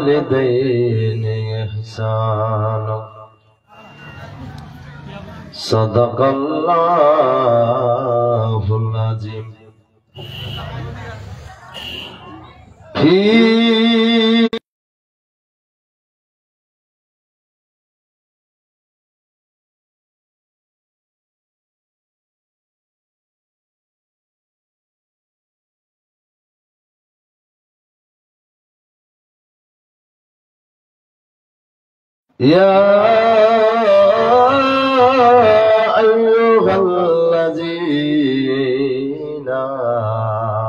وبالوالدين إحسانا صدق الله العظيم يا أيها الذين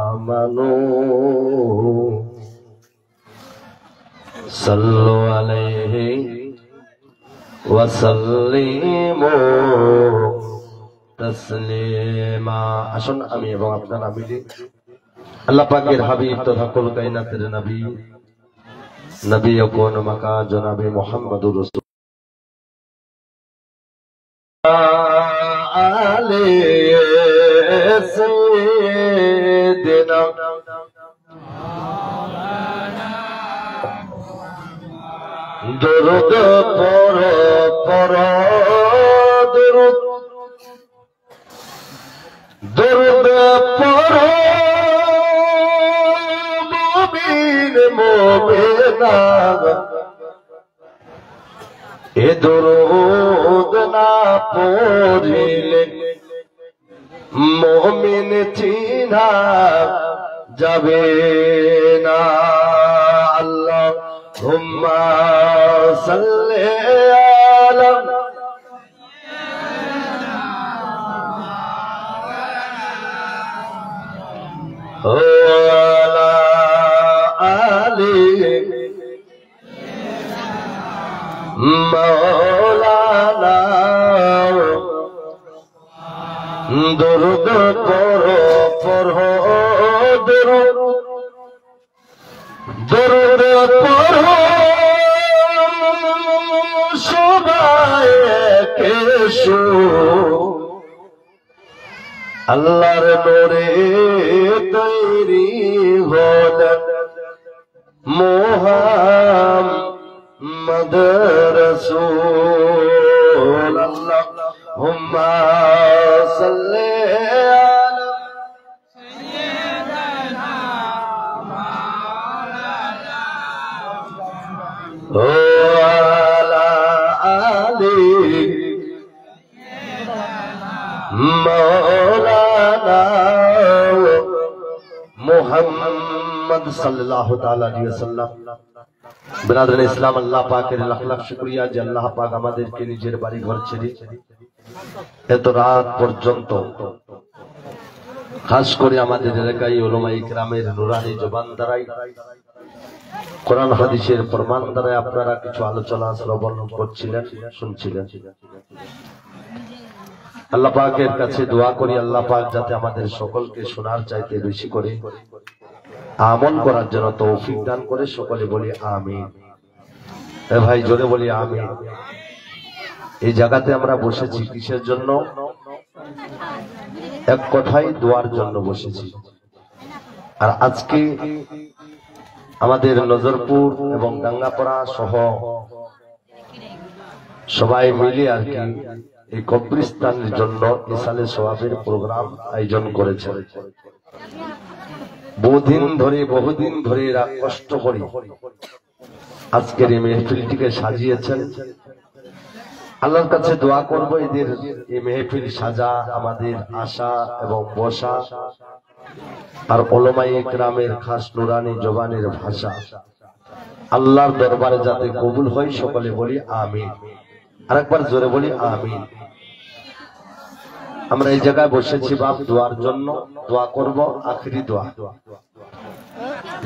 آمنوا صلوا عليه وسلموا تسليما আসুন আমি এবং আপনারা মিলে আল্লাহ পাকের হাবিব তথা কুল কায়নাতের নবী नबी कौन मका जनाबे मोहम्मदुर रसूल आले सैयदना दुरूद पढ़ो दुरूद दुरूद पढ़ो मोमिना ए दुरूद ना पढ़िले मोमिन चिन्हा जाबे ना अल्लाहुम्मा सल्ली अला मौलाना दुरूद पढ़ो पढ़ो दुरूद दुरूद पढ़ो सबाए के शो अल्लाहर नूरे तैरी होलन मुहम्मद रसूल अल्लाहुम्मा सल्ली अला सय्यिदना मौलाना व अला आलि मौलाना मुहम्मद सल्लल्लाहु ताला अलैहि वसल्लम बिरादरान इस्लाम अल्लाह पाकेर लाख लाख शुक्रिया जे अल्लाह पाक आमादेरके निजेर बाड़ी घर छेड़े एत रात पर्यन्त खास करे आमादेर एलाकाय उलामा इकरामेर नुरानी जबान द्वाराई कुरान हादिसेर प्रमाण द्वारा आपनारा किछु आलोचना श्रवण करछिलेन शुनछिलेन अल्लाह पाकेर काछे दुआ करी अल्लाह पाक जाते आमादेर सकलके शोनार चाइते बेशी करे আমল করার জন্য তৌফিক দান করে সকলে বলি আমিন। এ ভাই জোরে বলি আমিন। এই জায়গাতে আমরা বসেছি কিসের জন্য? এক কথাই দোয়ার জন্য বসেছি। আর আজকে আমাদের নজরপুর এবং ডাঙ্গাপাড়া সহ সবাই মিলে আর কি এই কবরস্থানের জন্য ইসালে সওয়াবের প্রোগ্রাম আয়োজন করেছে। বহুদিন ধরে এরা কষ্ট করে আজকের এই মেহফিলটিকে সাজিয়েছেন। আল্লাহর কাছে দোয়া করব এদের এই মেহফিল সাজা, আমাদের আশা এবং বসা আর উলামায়ে ইকরামের খাস নুরানি জবানের ভাষা আল্লাহর দরবারে যাতে কবুল হয় সকলে বলি আমিন। আরেকবার জোরে বলি আমিন। আমরা এই জায়গায় বসেছি বাপ দোয়ার জন্য, দোয়া করব আখিরি দোয়া।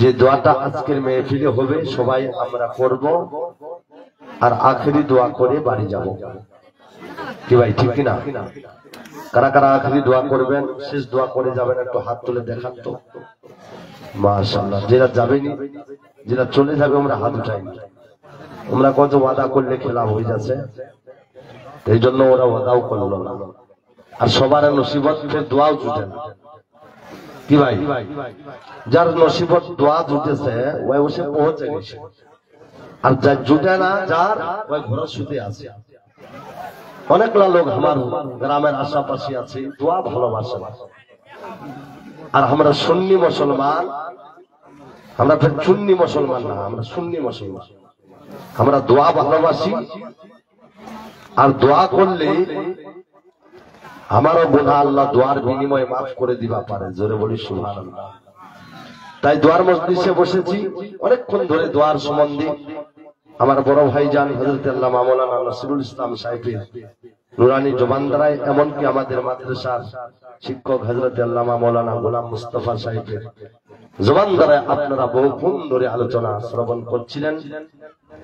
যে দোয়াটা আজকের মেহফিলে হবে সবাই আমরা করব আর আখিরি দোয়া করে বাড়ি যাব। কি ভাই ঠিক কিনা? কারা কারা আখিরি দোয়া করবেন, শেষ দোয়া করে যাবেন একটু হাত তুলে দেখান তো। মাশাআল্লাহ। যারা যাবেনি, যারা চলে যাবে আমরা হাত উঠাইনি। আমরা কত ওয়াদা করলে খেলা হয়ে যাচ্ছে, এই জন্য ওরা ওয়াদাও করলো না। আর সবার নসিবত দোয়াও জুটে না। কি ভাই, যার নসিবত দোয়া জুটেছে ওই ওসে পৌঁছে গেছে, আর যার জুটে না যার ওই ঘরে শুতে আছে। অনেকগুলা লোক আমার গ্রামের আশাপাশি আছে, দোয়া ভালোবাসে, আর আমরা সুন্নি মুসলমান, আমরা ফের চুন্নি মুসলমান না, আমরা সুন্নি মুসলমান। আমরা দোয়া ভালোবাসি, আর দোয়া করলে আমারও গুনাহ আল্লাহ দোয়ার বিনিময়ে মাফ করে দিবা পারে। জোরে বলি সুবহানাল্লাহ। তাই দোয়ার মজলিসে বসেছি, অনেকক্ষণ ধরে দোয়ার সম্বন্ধে আমার বড় ভাই জান হযরত আল্লামা মাওলানা নাসিরুল ইসলাম সাহেবের নুরানি জবান দ্বারায়, এমনকি আমাদের মাদ্রাসার শিক্ষক হযরত আল্লামা মাওলানা গোলাম মুস্তাফা সাহেবের জবান দ্বারায় আপনারা বহুক্ষণ ধরে আলোচনা শ্রবণ করছিলেন।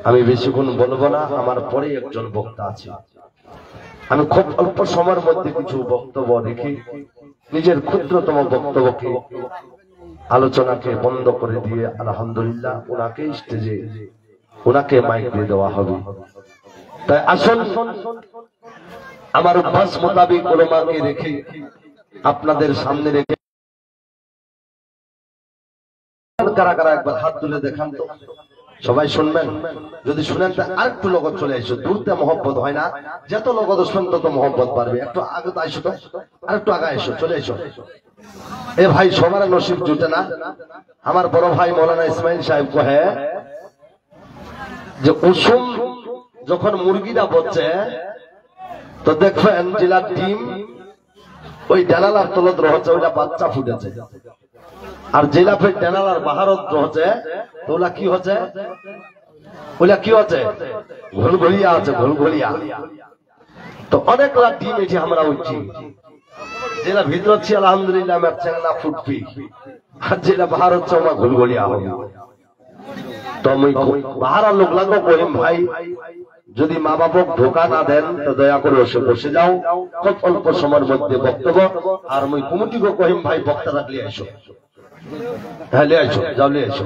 আমি বেশিক্ষণ বলবো না, আমার পরে একজন বক্তা আছে। আমি খুব অল্প সময়ের মধ্যে কিছু বক্তব্য রেখে নিজের ক্ষুদ্রতম বক্তব্যকে, আলোচনাকে বন্ধ করে দিয়ে আলহামদুলিল্লাহ ওনাকে স্টেজে, ওনাকে মাইক দিয়ে দেওয়া হবে। তাই আসুন আমার অভ্যাস মোতাবেক উলামাকে রেখে আপনাদের সামনে রেখে, কারা কারা একবার হাত তুলে দেখান তো, সবাই শুনবেন। যদি শুনেন তো আরেকটু লগত চলে এসো, দূরতে মহব্বত হয় না, যত লগত শুন তত মহব্বত পারবে। একটু আগে তো আইসো, তো আরেকটু আগে এসো, চলে এসো। এ ভাই সবার নসিব জুটে না। আমার বড় ভাই মৌলানা ইসমাইল সাহেব কহে যে কুসুম যখন মুরগিটা বলছে তো দেখবেন জেলার ডিম ওই ডানালার তলত রয়েছে, ওইটা বাচ্চা ফুটেছে। আর জেলা ফের ডানালার বাহারত রয়েছে, তো ওলা কি হচ্ছে, ওলা কি হচ্ছে, ঘুলঘুলিয়া আছে, ঘুলঘুলিয়া। তো অনেকগুলা ডিম এটি আমরা উঠছি, যেটা ভিতর হচ্ছে আলহামদুলিল্লাহ আমার চেংনা ফুটপি, আর যেটা বাহার হচ্ছে আমার ঘুলঘুলিয়া হবে। তো আমি বাহারা লোক লাগবো কহিম ভাই, যদি মা বাবক ধোকা না দেন তো দয়া করে বসে বসে যাও, খুব অল্প সময়ের মধ্যে বক্তব্য। আর মই কমিটিকে কহিম ভাই বক্তা রাখলে আইসো, হ্যাঁ লে আইসো, যাও লে আইসো,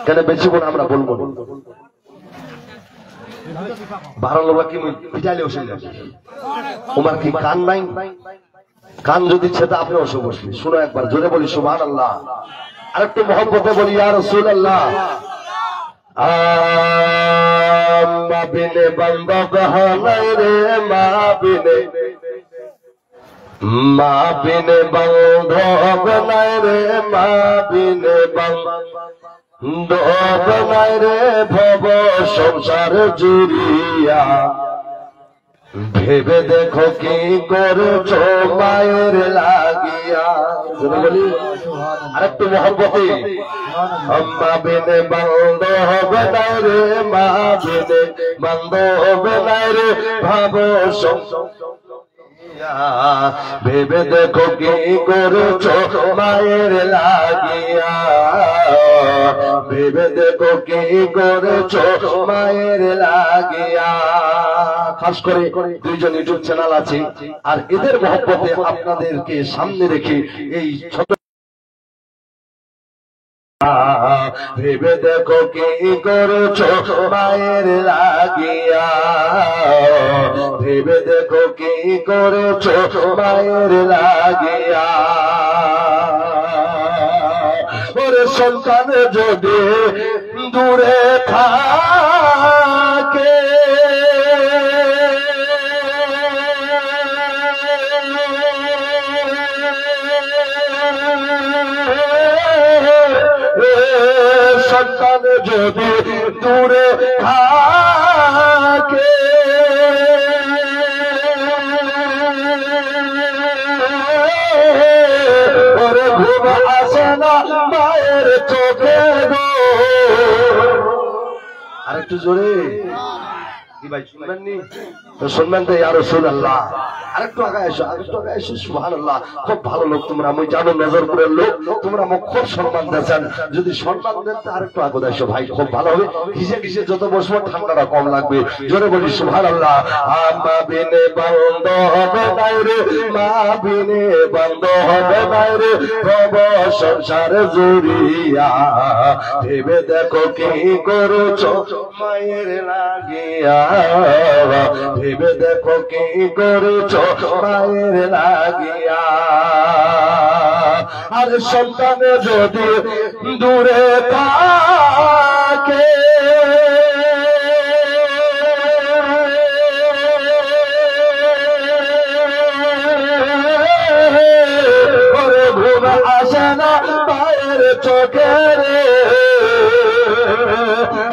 কেন বেশি করে আমরা বলবো না। 12 লোক কি পিটাইলে বসে যাবে, তোমার কি কান নাই? কান যদি ছেদা আপনি বসে বসবি। শুনো একবার জোরে বলি সুবহানাল্লাহ, আরেকটু মহব্বতে বলি ইয়া রাসূলুল্লাহ। মা বিনে বান্দা বহানাই রে, মা বিনে, মা বিনে বান্ধব নাই রে, মা বিনে বান্ধব নাই রে, ভব সংসার জুড়িয়া। ভেবে দেখো কি করছো মায়ের লাগিয়া। বলি আরেকটু মহব্বতে, মা বিনে বান্ধব নাই রে, মা বিনে বান্ধব নাই রে, ভাব ভেবে দেখো কি করছো মায়ের লাগিয়া। ভেবে দেখো কি করছো মায়ের লাগিয়া। খাস করে দুইজন ইউটিউব চ্যানেল আছে, আর এদের মহব্বতে আপনাদেরকে সামনে রেখে এই ছোট, ভেবে দেখো কি করছো মায়ের লাগিয়া। ভেবে দেখো কি করছো মায়ের লাগিয়া। ওরে সন্তান যদি দূরে থাকে, সন্তান যদি দূরে থাকে, ওরে ঘুম আসে না মায়ের চোখে গো। আরেকটু জোরে কি ভাই শুনবেননি? তো শুনবেন তো ইয়া রাসূলুল্লাহ। আরেকটু আগে এসো, আরেকটু আগে এসো। সুবহানাল্লাহ, খুব ভালো লোক তোমরা, আমি জানো নজরপুরের লোক, তোমরা আমাকে খুব সম্মান দিয়েছেন। যদি সম্মান দেন তো আরেকটু আগে এসো ভাই, খুব ভালো হবে। ঘিসে ঘিসে যত বসবো ঠান্ডাটা কম লাগবে। জোরে বলি সুবহানাল্লাহ। মা বিনে বন্ধ হবে নাই রে, মা বিনে বন্ধ হবে নাই রে, ভব সংসার জুড়িয়া। ভেবে দেখো কি করছো মায়ের লাগিয়া। ভেবে দেখো কি করছো মায়ের লাগিয়া। আর সন্তান যদি দূরে থাকে ঘুম আসে না পায়ের চোখের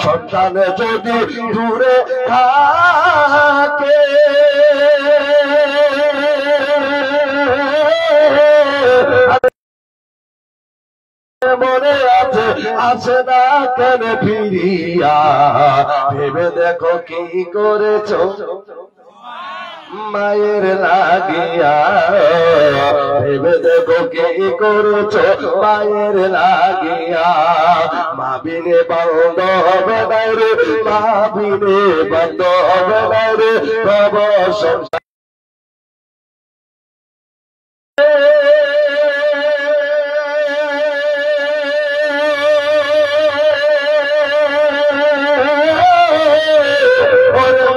সন্তান যদি দূরে থাকে মনে আছে আসে না কেন ফিরিয়া ভেবে দেখো কি করেছ মায়ের লাগিয়া ভেবে দেখো কি করেছ মায়ের লাগিয়া মা বিনে বন্ধ হবে না রে মা বিনে বন্ধ হবে না রে প্রভ সংসার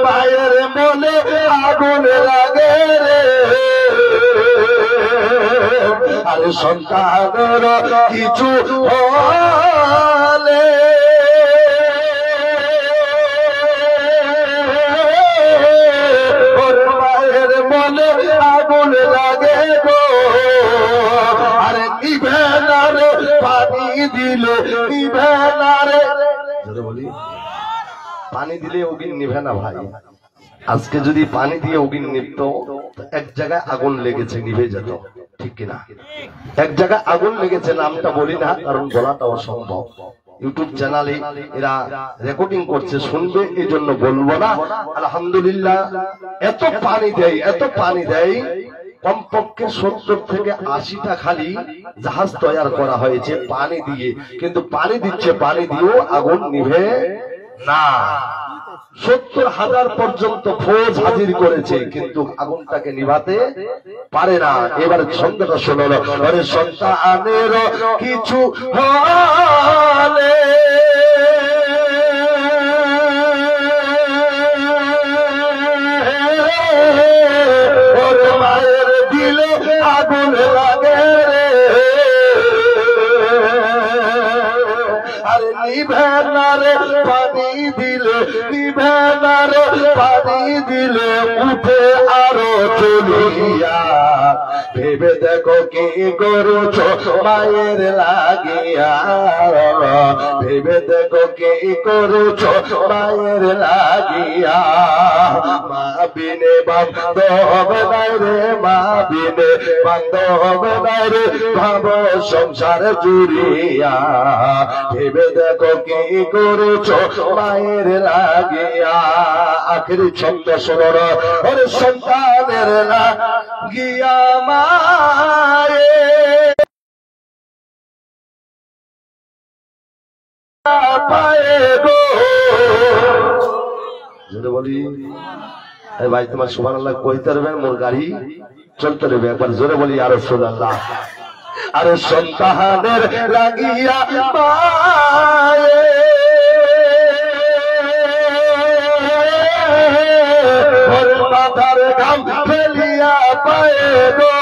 মায়ের মনে আগুন লাগে রে আর সন্তানের কিছু হলে ওর মায়ের মনে আগুন লাগে গো আরে নিভে না রে পানি দিলে নিভে না রে বলি পানি দিলে অগ্নি নিভে না ভাই আজকে যদি পানি দিয়ে অগ্নি নিভত এক জায়গায় আগুন লেগেছে নিভে যেত ঠিক কিনা এক জায়গায় আগুন লেগেছে নামটা বলি না কারণ বলাটা অসম্ভব ইউটিউব চ্যানেলে এরা রেকর্ডিং করছে শুনবে এই জন্য বলবো না আলহামদুলিল্লাহ এত পানি দেয় কমপক্ষে 70 থেকে 80টা খালি জাহাজ তৈরি করা হয়েছে পানি দিয়ে কিন্তু পানি দিচ্ছে পানি দিয়েও আগুন নিভে না 70,000 পর্যন্ত ফৌজ হাজির করেছে কিন্তু আগুনটাকে নিভাতে পারে না এবার ছন্দটা শোনো আরে সন্তানের কিছু হলে ওর মায়ের দিলে আগুন লাগে রে আরে নিভে না রে পানি দিলে নিভে না রে পানি দিলে উঠে আরো চলিয়া ভেবে দেখো কি করছ মায়ের লাগিয়া ভেবে দেখো কি করছ মায়ের লাগিয়া মা বিনে বান্ধ হবে না রে মা বিনে বান্ধ হবে না রে ভাব সংসার জুড়িয়া ভেবে দেখো কি করছ মায়ের লাগিয়া আখেরি ছন্দ শোনো ওরে সন্তানের লাগিয়া মায়ে পায়ে গো যদি বলি ভাই তোমার সুবহানাল্লাহ কইতে পারবেন মোর গাড়ি চলতে দেবে একবার জোরে বলি আর রাসূলুল্লাহ আরে সন্তানের লাগিয়া পায়ে ওর মাথার ঘাম ফেলিয়া পায়ে গো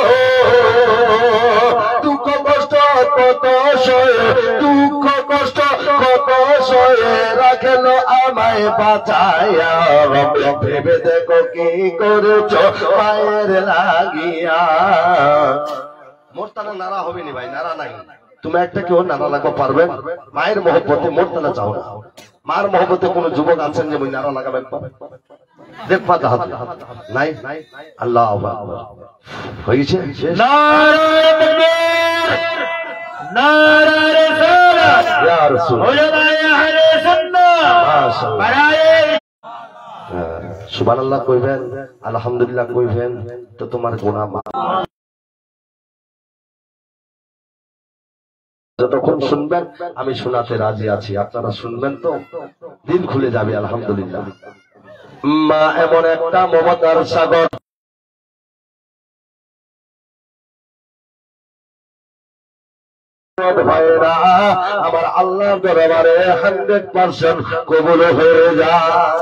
দুঃখ কষ্ট কত সয়ে দুঃখ কষ্ট কত সয়ে রাখেল আমায় বাঁচাইয়া ভেবে দেখো কি করেছ মায়ের লাগিয়া মোরতানা নারা হবে নি ভাই নারা নাই তুমি একটা কেউ নারা লাগা পারবেন মায়ের মহব্বতে মোরতানা চাও না মার মহব্বতে কোন যুবক আছেন যে নারা লাগাবে দেখবা হাত নাই আল্লাহ হয়েছে সুবহানাল্লাহ কইবেন আলহামদুলিল্লাহ কইবেন তো তোমার গুনাহ যতক্ষণ শুনবেন আমি শোনাতে রাজি আছি আপনারা শুনবেন তো দিল খুলে যাবে আলহামদুলিল্লাহ মা এমন একটা মমতার সাগর ভাইরা আমার আল্লাহর দরবারে 100% কবুল হয়ে যায়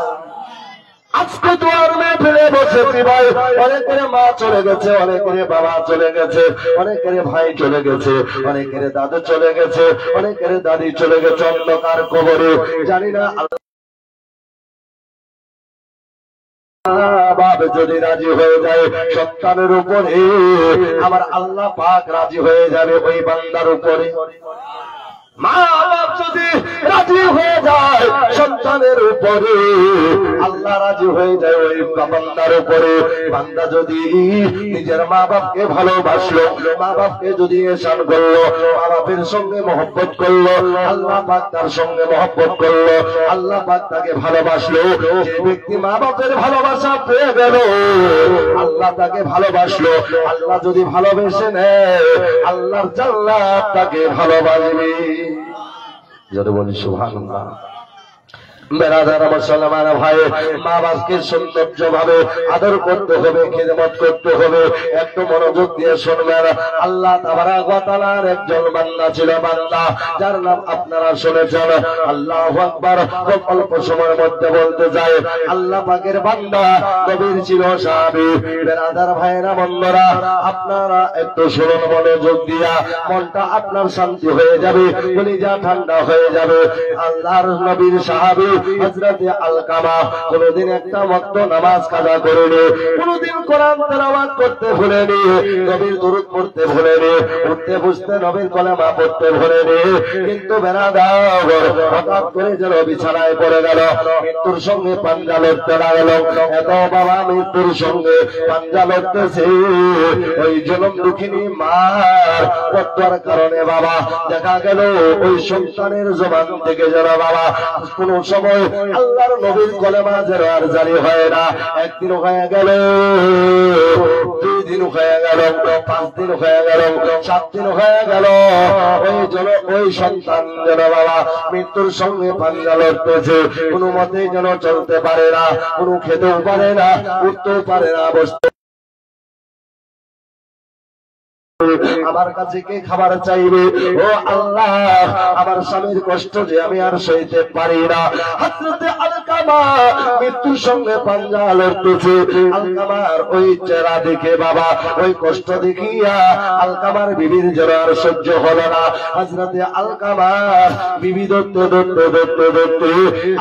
আজকে দুয়ার মেয়ে বসেছি ভাই, অনেকের মা চলে গেছে, অনেকের বাবা চলে গেছে, অনেকের ভাই চলে গেছে, অনেকের দাদু চলে গেছে, অনেকের দাদি চলে গেছে অন্ধকার কবরে। জানি না বাপ যদি রাজি হয়ে যায় সন্তানের উপরে, আমার আল্লাহ পাক রাজি হয়ে যাবে ওই বান্দার উপরে। মা বাপ যদি রাজি হয়ে যায় সন্তানের উপরে, আল্লাহ রাজি হয়ে যায় ওই বান্দার উপরে। বান্দা যদি নিজের মা বাপকে ভালোবাসলো, মা বাপকে যদি এহসান করলো, মা বাপের সঙ্গে মহব্বত করলো, আল্লাহ পাক তার সঙ্গে মহব্বত করলো, আল্লাহ পাক তাকে ভালোবাসলো। যে ব্যক্তি মা বাপের ভালোবাসা পেয়ে গেল, আল্লাহ তাকে ভালোবাসলো। আল্লাহ যদি ভালোবেসে নেয়, আল্লাহর জান্নাত তাকে ভালোবাসবে। যদি বলি সুবহানাল্লাহ। বেরাদার মুসলমান ভাই, মা বাপকে সৌন্দর্যভাবে আদর করতে হবে, খিদমত করতে হবে। একটু মনোযোগ দিয়ে শুনবেন। আল্লাহ তাবারক ওয়া তাআলার একজন বান্দা ছিল, বান্দা যার নাম আপনারা শুনেছেন। আল্লাহু আকবার। খুব অল্প সময়ের মধ্যে বলতে যাই, আল্লাহ পাকের বান্দা নবীর ছিল সাহাবী। বেরাদার ভাইরা বন্ধুরা, আপনারা একটু শুনুন মনোযোগ দিয়া, মনটা আপনার শান্তি হয়ে যাবে, কলিজা ঠান্ডা হয়ে যাবে। আল্লাহর নবীর সাহাবী হযরতে আলকামা কোনদিন একটা ওয়াক্ত নামাজ কাজা করেনি, কোনদিন কোরআন তেলাওয়াত করতে ভুলেনি, নবীর দরুদ পড়তে ভুলেনি, উঠতে বসতে নবীর কলেমা পড়তে ভুলেনি। কিন্তু বেরাদার হঠাৎ করে যেন বিছানায় পড়ে গেল, মৃত্যুর সঙ্গে পাঞ্জা লড়তে লাগল। এত বাবা মৃত্যুর সঙ্গে পাঞ্জা লড়তেছে, ওই জনম দুঃখিনী মার পদ্মার কারণে বাবা দেখা গেল ওই সন্তানের জবান থেকে যেন বাবা কোন সময় আল্লাহর নবীর কলেমা যেন আর জারি হয় না। একদিন হয়ে গেল, 2 দিন হয়ে গেল, 5 দিন হয়ে গেল, 7 দিন হয়ে গেল, ওই সন্তান যেন বাবা মৃত্যুর সঙ্গে পাঞ্জা লড়তেছে। কোনো মতেই যেন চলতে পারে না, কোনো খেতেও পারে না, উঠতেও পারে না, বসতে। আমার কাছে কে খাবার চাইবে? ও আল্লাহ, আমার স্বামীর কষ্ট যে আমি আর সইতে পারি না। হযরতে আলকামা মৃত্যুর সঙ্গে পাঞ্জা লড়তেছে। আলকামার ওই চেহারা দেখে বাবা, ওই কষ্ট দেখিয়া আলকামার বিবির যেন আর সহ্য হলো না। হযরতে আলকামার বিবি ধরতে ধরতে ধরতে ধরতে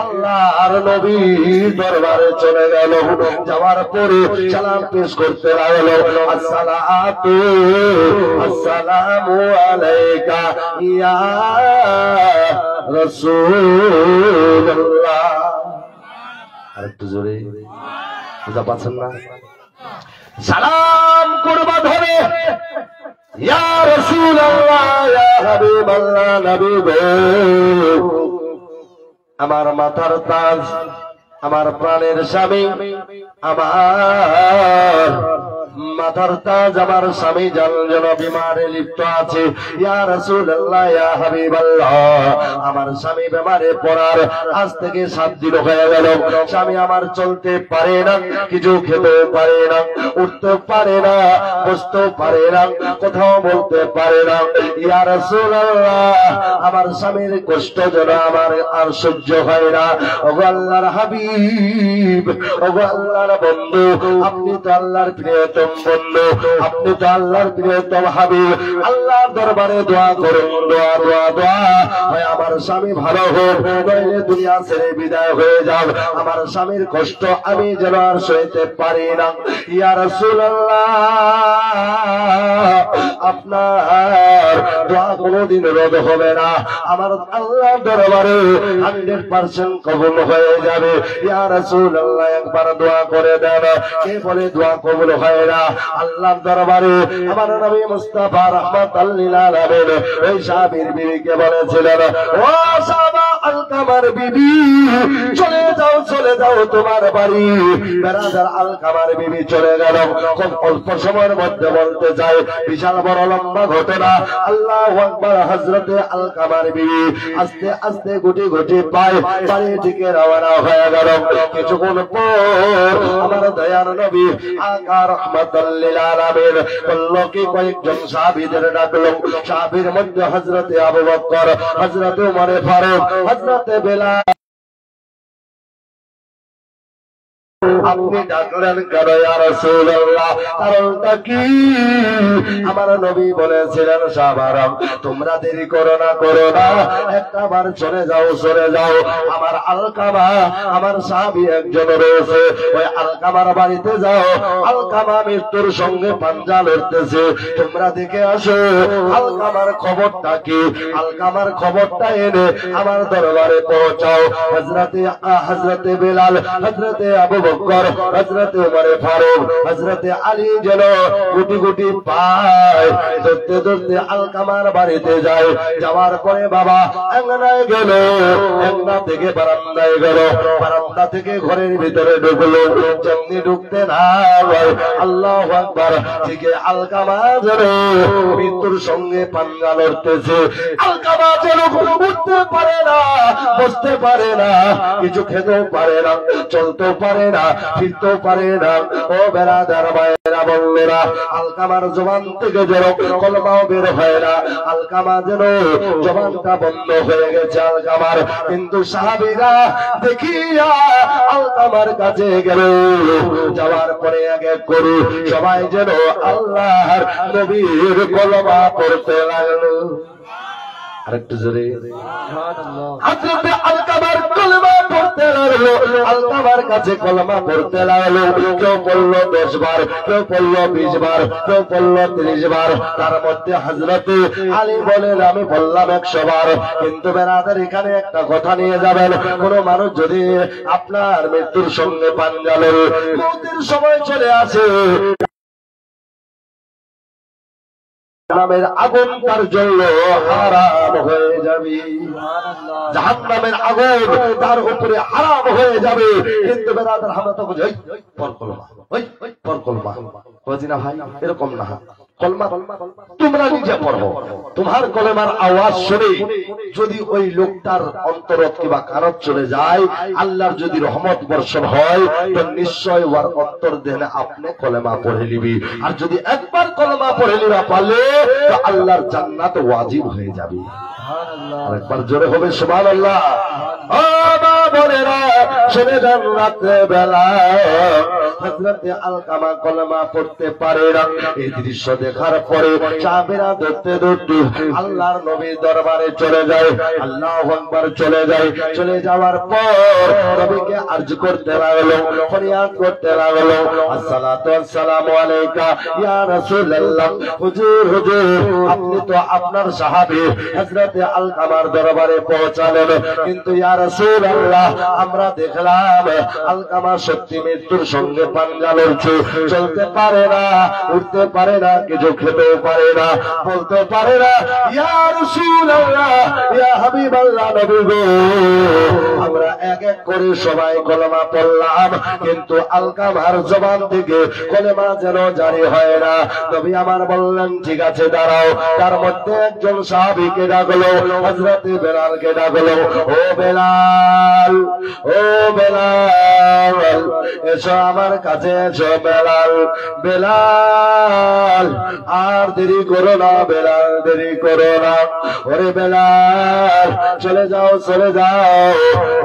আল্লাহর নবীর দরবারে চলে গেল। যাওয়ার পরে সালাম পেশ করতে লাগলো, আসসালাতু আসসালামু আলাইকা ইয়া রাসূলুল্লাহ। আরেকটু জোরে, বুঝা পাচ্ছেন না? সালাম করবা ধরে, ইয়া রাসূলুল্লাহ, ইয়া হাবিবাল্লাহ, নবী গো, আমার মাথার তাজ, আমার প্রাণের স্বামী, আমার মাথার তাজ, আমার স্বামী যেন বিমারে লিপ্ত আছে। ইয়া রাসূলুল্লাহ, ইয়া হাবিবাল্লাহ, আমার স্বামী বিমারে পড়ার আজ থেকে 7 দিন হয়ে গেল। স্বামী আমার চলতে পারে না, কিছু খেতে পারে না, উঠতে পারে না, বসতে পারে না, কোথাও বলতে পারে না। ইয়া রাসূলুল্লাহ, আমার স্বামীর কষ্ট যেন আমার আর সহ্য হয় না। ওগো আল্লাহর হাবিব, ওগো আল্লাহর বন্ধু, আপনি তো আল্লাহর প্রিয়তম বন্ধু, আপনি তো আল্লাহর প্রিয়তম হাবিব। আল্লাহর দরবারে দোয়া করুন, দোয়া দোয়া দোয়া, হয় আমার স্বামী ভালো হোক, নইলে দুনিয়া ছেড়ে বিদায় হয়ে যাও। আমার স্বামীর কষ্ট আমি যেন আর সইতে পারি না। ইয়া রাসূলুল্লাহ, আপনার দোয়া কোনদিন রদ হবে না, আমার আল্লাহর দরবারে 100% কবুল হয়ে যাবে। ইয়া রাসূলুল্লাহ, একবার দোয়া করে দেন। কে বলে দোয়া কবুল হয় না? আল্লাহর দরবারে আমার নবী মুস্তাফা রাহমাতাল লিল আলামিন ওই সাহাবীর বিবিকে বলেছিলেন, ও সাহাবা আলকামার বিবি, চলে যাও, চলে যাও তোমার বাড়ি। বেরাদার আলকামার বিবি চলে গেল। খুব অল্প সময়ের মধ্যে বলতে চাই, বিশাল বড় লম্বা ঘটনা। আল্লাহু আকবার। হযরতে আলকামার বিবি আস্তে আস্তে গুটি গুটি পায় বাড়ি থেকে রওনা হয়ে গেল। কিছুক্ষণ পর আমার দয়ার নবী আকা রাহমাতাল লিল আলামিন বললো কি, কয়েকজন সাহাবীদের ডাকলো। সাহাবীর মধ্যে হযরতে আবু বকর, হযরতে উমর ফারুক, হযরতে বেলাল। আপনি ডাকলেন কেন ইয়া রাসূলুল্লাহ? কারণটা কি? আমার নবী বলেছিলেন সাহাবারা তোমরা দেরি করো না একটা বার চলে যাও আমার আলকামা আমার সাহাবী একজন রয়েছে ওই আলকামার বাড়িতে যাও আলকামা মৃত্যুর সঙ্গে পাঞ্জা লড়তেছে তোমরা দেখে আসো আলকামার খবরটা কি আলকামার খবরটা এনে আমার দরবারে পৌঁছাও হযরতে বেলাল হযরতে আবু বকর হযরতে ওমর ফারুক হযরতে আলী যেন গুটি গুটি পায় ধরতে ধরতে আলকামার বাড়িতে যায় যাওয়ার পরে বাবা আঙ্গনায় গেল আঙ্গনা থেকে বারান্দায় গেল বারান্দা থেকে ঘরের ভিতরে ঢুকলো যেমনি ঢুকতে না আল্লাহু আকবার থেকে আলকামা যেন মৃত্যুর সঙ্গে পাঞ্জা লড়তেছে আলকামা যেন উঠতে পারে না বসতে পারে না কিছু খেতেও পারে না চলতেও পারে না ফিরতেও পারে না ও বেরাদার ভাইয়েরা বললেরা আলকামার জবান থেকে যেন কলমাও বের হয় না আলকামা যেন জবানটা বন্ধ হয়ে গেছে আলকামার কিন্তু সাহাবীরা দেখিয়া আলকামার কাছে গেল যাওয়ার পরে এক এক করে সবাই যেন আল্লাহর নবীর কলমা পড়তে লাগলো আরেকটু জোরে হযরতে আলকামার কলমা পড়তে লাগলো আলকামার কাছে কলমা পড়তে লাগলো কেউ পড়ল 10 বার কেউ পড়ল 20 বার কেউ পড়ল 30 বার তার মধ্যে হযরতে আলী বলেন আমি বললাম 100 বার কিন্তু বেরাদার এখানে একটা কথা নিয়ে যাবেন কোন মানুষ যদি আপনার মৃত্যুর সঙ্গে পাঞ্জা লড়ে মৃত্যুর সময় চলে আসে জাহান্নামের আগুন তার জন্য হারাম হয়ে যাবে জাহান্নামের আগুন তার উপরে হারাম হয়ে যাবে কিন্তু বেরাদার আমরা তো বুঝি পর কলমা বুঝি না ভাই এরকম না কলমা তোমরা নিজে পড়ো তোমার কলমার আওয়াজ শুনে যদি ওই লোকটার অন্তরত কিংবা কারত চলে যায় আল্লাহর যদি রহমত বর্ষণ হয় তো নিশ্চয় ওর অন্তর দেনে আপনি কলমা পড়ে নিবি আর যদি একবার কলমা পড়ে নিবা পারলে তো আল্লাহর জান্নাত ওয়াজিব হয়ে যাবে আরেকবার জোরে হবে সুবহানাল্লাহ ও মা বোনেরা শুনে যান রাতে বেলা হযরতে আলকামা কলমা পড়তে পারে না এই দৃশ্য দেখার পরে সাহাবীরা ধরতে ধরতে আল্লাহর নবীর দরবারে চলে যায় আল্লাহু আকবার চলে যাওয়ার পর নবীকে আরজ করতে লাগলো ফরিয়াদ করতে লাগলো আসসালাতু ওয়াসসালামু আলাইকা ইয়া রাসূলুল্লাহ হুজুর আপনি তো আপনার সাহাবী হযরতে আলকামার দরবারে পৌঁছালেন কিন্তু ইয়া রাসূলুল্লাহ আমরা দেখলাম আলকামা সত্যি মৃত্যুর সঙ্গে পাঞ্জা লড়ছে চলতে পারে না উঠতে পারে না কিছু খেতেও পারে না বলতে পারে না ইয়া রাসূলুল্লাহ ইয়া হাবিবাল্লাহ নবী গো আমরা এক এক করে সবাই কলমা পড়লাম কিন্তু আলকামার জবান থেকে কলমা যেন জারি হয় না নবী আমার বললেন ঠিক আছে দাঁড়াও তার মধ্যে একজন সাহাবীকে ডাকলো হযরতে বেলালকে ডাকলো ও বেলাল এসো আমার কাছে এসো বেলাল আর দেরি করো না বেলাল দেরি করো না ওরে বেলাল চলে যাও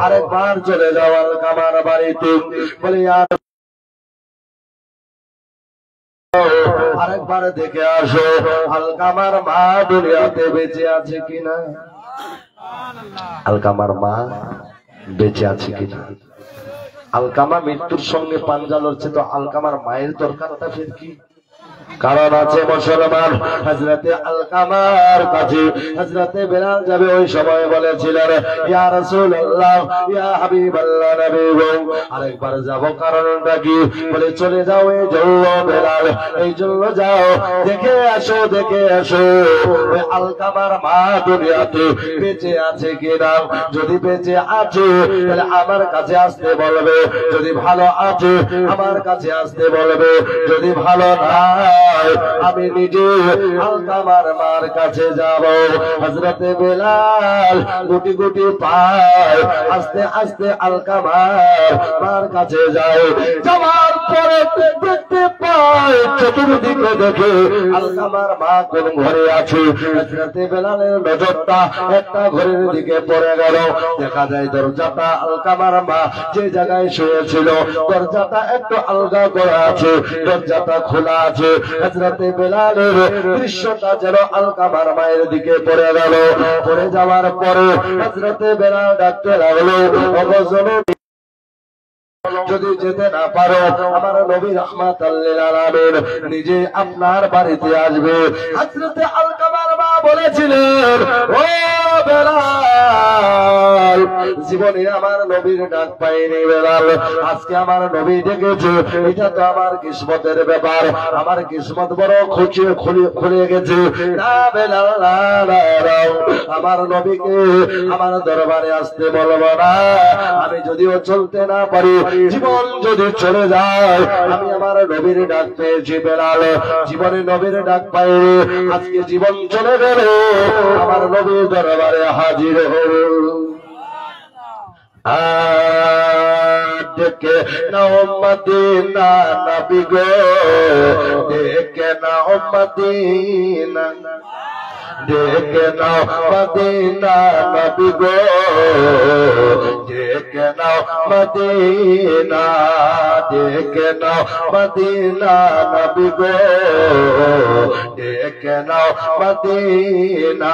আরেকবার চলে যাও আলকামার বাড়িতে বলি আর আরেকবার দেখে আসো আলকামার মা দুনিয়াতে বেঁচে আছে কিনা আলকামার মা বেঁচে আছে কিনা আলকামা মৃত্যুর সঙ্গে পাঞ্জা লড়ছে তো আলকামার মায়ের দরকারটা ফের কি কারণ আছে মুসলমান হযরতে আলকামার কাছে হযরতে বেলাল যাবে ওই সময় বলেছিলেন ইয়া রাসূলুল্লাহ ইয়া হাবিবাল্লাহ নবী গো আরেকবার যাব কারণটা কি বলে চলে যাও এই জন্য বেলাল এই জন্য যাও দেখে আসো ওই আলকামার মা দুনিয়াতে বেঁচে আছে কিনা যদি বেঁচে আছে তাহলে আমার কাছে আসতে বলবে যদি ভালো আছে আমার কাছে আসতে বলবে যদি ভালো না আমি নিজে আলকামার মার কাছে যাব হযরতে বেলাল গুটি গুটি পায় আস্তে আস্তে আলকামার মার কাছে যায় যাওয়ার পরে দেখতে পায় চতুর্দিকে দেখে আলকামার মা কোন ঘরে আছে। হযরতে বেলালের নজরটা একটা ঘরের দিকে পড়ে গেল। দেখা যায় দরজাটা আলকামার মা যে জায়গায় শুয়েছিল দরজাটা একটু আলগা করা আছে, দরজাটা খোলা আছে। হযরতে বেলালের দৃশ্যটা যেন আলকামার মায়ের দিকে পড়ে গেল। পড়ে যাওয়ার পরে হযরতে বেলাল ডাকতে লাগলো, যদি যেতে না পারো আমার নবী রাহমাতাল লিল আলামিন নিজে আপনার বাড়িতে আসবে। হযরতে আলকামার মা বলেছিলেন, ও বেলাল, জীবনে আমার নবীর ডাক পাইনি বেলাল, আজকে আমার নবী ডেকেছে, এটা তো আমার কিসমতের ব্যাপার, আমার কিসমত বড় খুলে গেছে। না বেলাল, আমার নবীকে আমার দরবারে আসতে বলবো না। আমি যদিও চলতে না পারি, জীবন যদি চলে যায়, আমি আমার নবীর ডাক পেয়েছি বেলাল, জীবনে নবীর ডাক পাইনি, আজকে জীবন চলে গেল, আমার নবীর দরবারে হাজির হল। ডেকে নাও মদিনা নবী গো, ডেকে নাও মদিনা, ডেকে নাও মদিনা নবী গো, ডেকে নাও মদিনা, ডেকে নাও মদিনা নবী গো, ডেকে নাও মদিনা।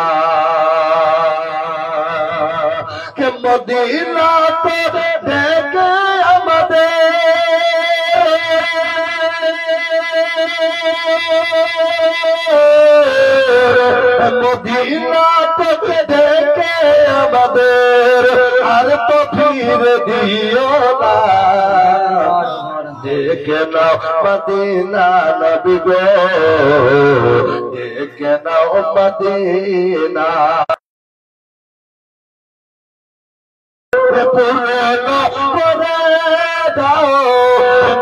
কে মদিনা তো ডেকে আমাদের, মদিনা থেকে ডেকে আমাদের, আর তো ফির দিও না। ডেকে নাও মদিনা নবী গো, ডেকে নাও মদিনা। পুরনো করে দাও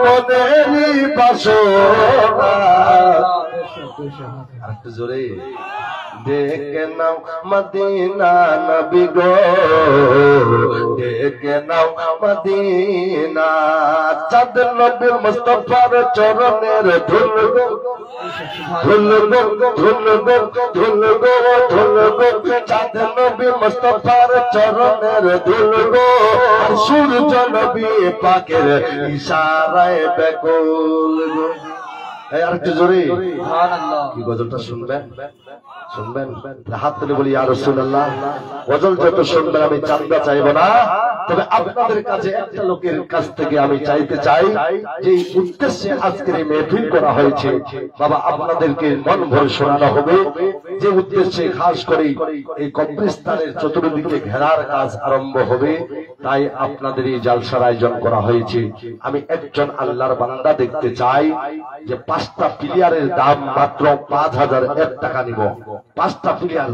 মনেরই বাসনা, একটু জোরে, ডেকে নাও মদিনা নবী গো, ডেকে নাও মদিনা। চাঁদ নবী মুস্তাফার চরণের ধুল গো, ধুল গো, ধুল গো, ধুল গো, ধুল গো, চাঁদ নবী মুস্তাফার চরণের ধুল গো, সূর্য নবী পাকের ইশারায় বেকুল গো। আর একটু জোরে কি গজলটা শুনবেন, শুনবেন, হাত তুলে বলি ইয়া রাসূলুল্লাহ। গজল যত শুনবেন আমি চাঁদা চাইবো না, তবে আপনাদের কাছে একটা লোকের কাছ থেকে আমি চাইতে চাই যে উদ্দেশ্যে আজকের এই মেহফিল করা হয়েছে, বাবা আপনাদেরকে মন ভরে শোনানো হবে, যে উদ্দেশ্যে খাস করে এই কবরস্থানের চতুর্দিকে ঘেরার কাজ আরম্ভ হবে, তাই আপনাদের এই জালসার আয়োজন করা হয়েছে। আমি একজন আল্লাহর বান্দা দেখতে চাই যে 5টা প্লেয়ারের দাম মাত্র 5001 টাকা নিব। 5টা প্লেয়ার,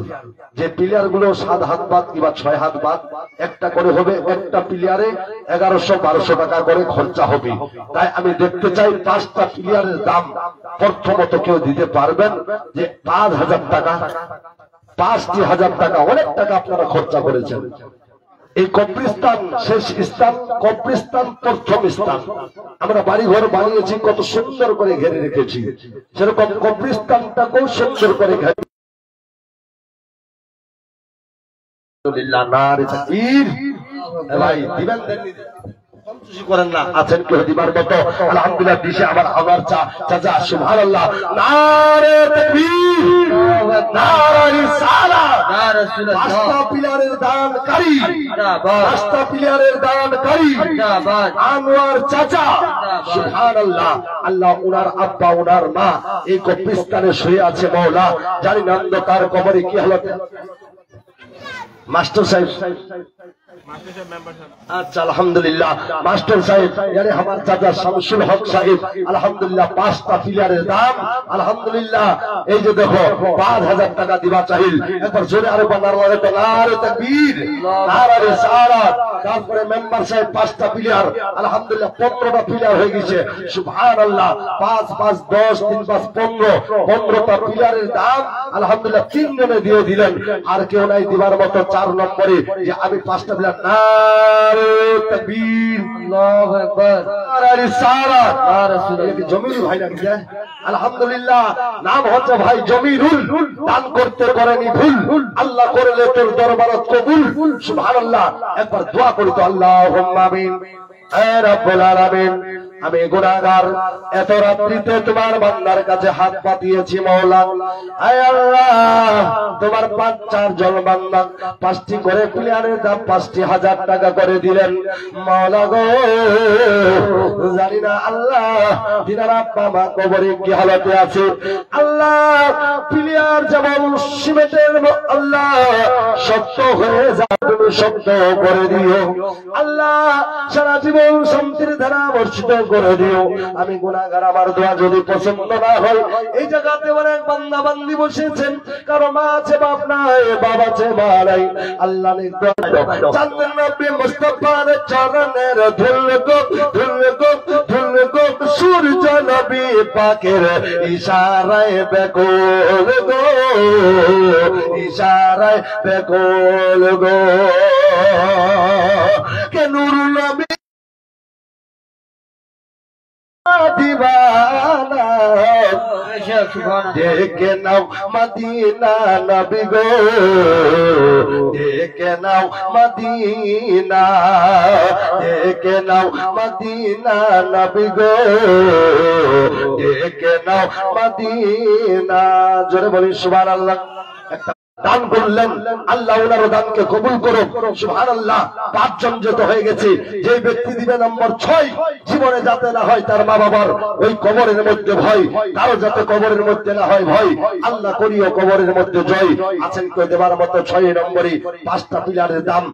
যে প্লেয়ার গুলো 7 হাত বাদ কিংবা 6 হাত বাদ একটা করে হবে, একটা প্লেয়ারে 1100-1200 টাকা করে খরচা হবে। তাই আমি দেখতে চাই 5টা প্লেয়ারের দাম প্রথমত কেউ দিতে পারবেন যে 5000 টাকা, 5000 টাকা, অনেক টাকা আপনারা খরচা করেছেন। এই কবরস্থান শেষ স্থান, কবরস্থান প্রথম স্থান। আমরা বাড়ি ঘর বানিয়েছি, কত সুন্দর করে ঘিরে রেখেছি, সেরকম কবরস্থানটাকেও সুন্দর করে ঘিরে। ভাই দিবেন করেন না, আছেন কেউ দিবার মতো? আলহামদুলিল্লাহ দিশে আমার আমার চাচা সুবহানাল্লাহ। নারে তাকবীর, নারে রিসালাত, ইয়া রাসূলুল্লাহ। 5টা প্লেয়ারের দানকারী, জিন্দাবাদ। 5টা প্লেয়ারের দানকারী, জিন্দাবাদ। আনোয়ার চাচা সুবহানাল্লাহ। আল্লাহ ওনার আব্বা ওনার মা এই কবরস্থানে শুয়ে আছে মওলা, জানি না অন্ধকার কবরে কি হালত। মাস্টার সাহেব, আচ্ছা আলহামদুলিল্লাহ, মাস্টার সাহেব यानी हमारे चाचा শামসুল হক সাহেব আলহামদুলিল্লাহ 5টা প্লেয়ারের দাম আলহামদুলিল্লাহ। এই যে দেখো 5000 টাকা দিবা চাইল, একবার জোরে আরে নারে তাকবীর, নারে রিসালাত। তারপরে মেম্বার সাহেব 5টা প্লেয়ার আলহামদুলিল্লাহ 15টা প্লেয়ার হয়ে গেছে সুবহানাল্লাহ। 5 5 10 3 5 15, 15টা প্লেয়ারের দাম আলহামদুলিল্লাহ 3 জনে দিয়ে দিলেন। আর কেউ নাই দিবার মতো 4 নম্বরে যে আমি 5টা আলহামদুলিল্লাহ নারে তাকবীর আল্লাহু আকবার নারে রিসালাত নারে রাসূলুল্লাহ জমির ভাই নাকি আলহামদুলিল্লাহ নাম হচ্ছে ভাই জমিরুল দান করতে করেনি ভুল আল্লাহ করলে তোর দরবারত কবুল সুবহানাল্লাহ একবার দোয়া করি তো আল্লাহুম্মা আমিন হে রব্বুল আলামিন আমি গুনাহগার এত রাত্রিতে তোমার বান্দার কাছে হাত পাতিয়েছি মাওলা হে আল্লাহ তোমার 5-4 জন বান্দা 5টি করে প্লেয়ারের দাম 5000 টাকা করে দিলেন মাওলা গো জানি না আল্লাহ দিনারা বাবা কবরে কি হালতে আছে আল্লাহ প্লেয়ার যেমন সিমেন্টের আল্লাহ শক্ত হয়ে যায় তুমি শক্ত করে দিও আল্লাহ সারা জীবন শান্তির ধারা বর্ষিত করে দিও আমি গুনাহগার আমার দোয়া যদি পছন্দ না হয় এই জায়গাতে অনেক বান্দা বান্দি বসেছেন কারো মা আছে বাপ নাই বাবা আছে মা নাই আল্লাহ নে চাঁদের নবী মুস্তাফার চরণের ধুল গো সূর্য নবী পাকের ইশারায় বেকুল গো ইশারায় বেকুল গো কে নূর নবী दीवाना देखे नाउ मदीना नबी गो देखे नाउ मदीना देखे नाउ मदीना नबी गो देखे नाउ मदीना जोरे बोली सुबहानाल्लाह দান করলেন আল্লাহ ওনার দানকে কবুল করুন সুবহানাল্লাহ 5 জন যত হয়ে গেছে যে ব্যক্তি দিবে নম্বর 6 জীবনে যাতে না হয় তার মা বাবার ওই কবরের মধ্যে ভয় কারো যাতে কবরের মধ্যে না হয় ভয় আল্লাহ করিও কবরের মধ্যে জয় আছেন কেউ দেবার মতো 6 নম্বরে 5টা পিলারের দাম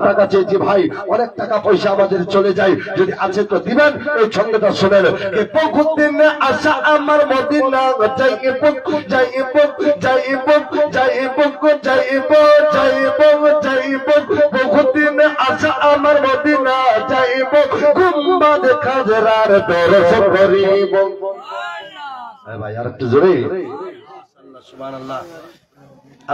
টাকা চেয়েছি ভাই অনেক টাকা পয়সা আমাদের চলে যায় যদি আছে তো দিবেন এই ছন্দটা শুনেন কে বহুদিন আশা আমার মদিনা যাইব যাইব যাইব যাইব যাইব যাইব যাইব বহুদিন আশা আমার মদিনা যাইব গুম্বাদ খাজরার দর্শন করিব ভাই আর একটু জোরে সুবহানাল্লাহ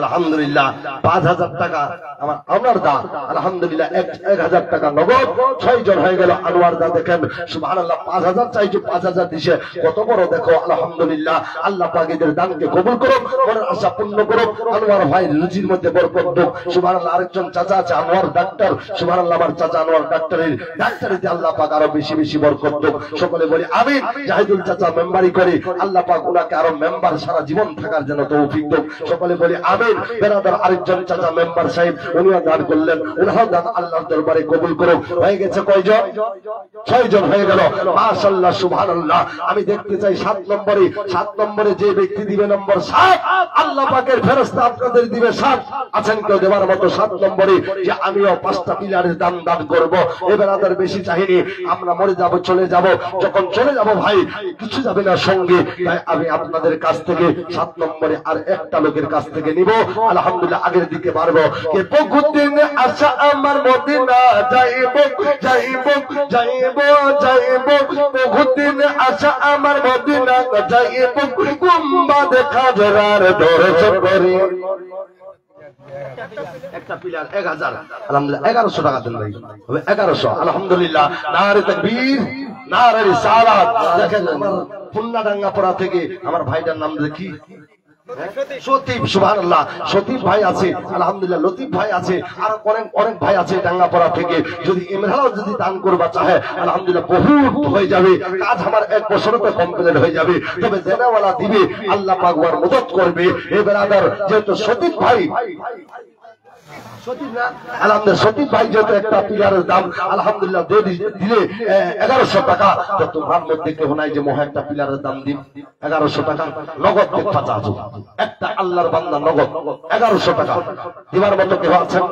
আলহামদুলিল্লাহ 5000 টাকা আমার আনোয়ার দা আলহামদুলিল্লাহ 1000 টাকা নগদ 6 জন হয়ে গেল আনোয়ার দা দেখেন সুবহানাল্লাহ 5000 চাইছো 5000 দিছে কত বড় দেখো আলহামদুলিল্লাহ আল্লাহ পাক এদের দানকে কবুল করুন মনের আশা পূর্ণ করুন আনোয়ার ভাই রুজির মধ্যে বরকত দাও সুবহানাল্লাহ আরেকজন চাচা আছে আনোয়ার ডাক্তার সুবহানাল্লাহ আমার চাচা আনোয়ার ডাক্তারিতে আল্লাহ পাক আরো বেশি বেশি বরকত দাও সকলে বলি আমিন জাহিদুল চাচা মেম্বারি করে আল্লাহ পাক ওনাকে আরো মেম্বার সারা জীবন থাকার জন্য তৌফিক দাও সকলে বলি আমিন বেরাদার আরেকজন চাচা মেম্বার সাহেব উনিও দান করলেন উনার দান আল্লাহর দরবারে কবুল করুন হয়ে গেছে কয়জন 6 জন হয়ে গেল মাশাআল্লাহ সুবহানাল্লাহ আমি দেখতে চাই 7 নম্বরে যে ব্যক্তি দিবে নম্বর 7 আল্লাহ পাকের ফেরেশতা আপনাদের দিবে 7 আছেন কেউ দেবার মতো 7 নম্বরে যে আমিও 5টা পিলারের দান করব এবার আদার বেশি চাইনি আমরা মরে যাব চলে যাব যখন চলে যাব ভাই কিছু যাবে না সঙ্গে তাই আমি আপনাদের কাছ থেকে 7 নম্বরে আর একটা লোকের কাছ থেকে নিব আলহামদুলিল্লাহ আগের দিকে বাড়বো কে বহুদিন আশা আমার মদিনা যাইব যাইব যাইব যাইব বহুদিন আশা আমার মদিনা যাইব গুম্বাদ খাজরার দর্শন করি একটা পিলার 1000 আলহামদুলিল্লাহ 1100 টাকা দেন ভাই হবে 1100 আলহামদুলিল্লাহ নারে তাকবীর নারে রিসালাত দেখেন আমার পুন্নাডাঙ্গা পড়া থেকে আমার ভাইটার নাম দেখি সতীব সুবহানাল্লাহ সতীব ভাই আছে আলহামদুলিল্লাহ লতিফ ভাই আছে আর অনেক ভাই আছে ডাঙ্গাপাড়া থেকে যদি ইমরানও যদি দান করবা চাহে আলহামদুলিল্লাহ বহুত হয়ে যাবে কাজ আমার 1 বছরে তো কমপ্লিট হয়ে যাবে তবে দেনাওয়ালা দিবে আল্লাহ পাক ওর মদদ করবে এই ব্রাদার যেহেতু সতীব ভাই আলহামদুলিল্লাহ সতীব ভাই যেহেতু একটা পিলারের দাম আলহামদুলিল্লাহ দিলে 1100 টাকা তো তোমার মধ্যে কেউ নাই যে মোহ একটা পিলারের দাম দিন 1100 টাকা নগদ দেখা চাও একটা আল্লাহর বান্দা নগদ 1100 টাকা দিবার মতো কেউ আছেন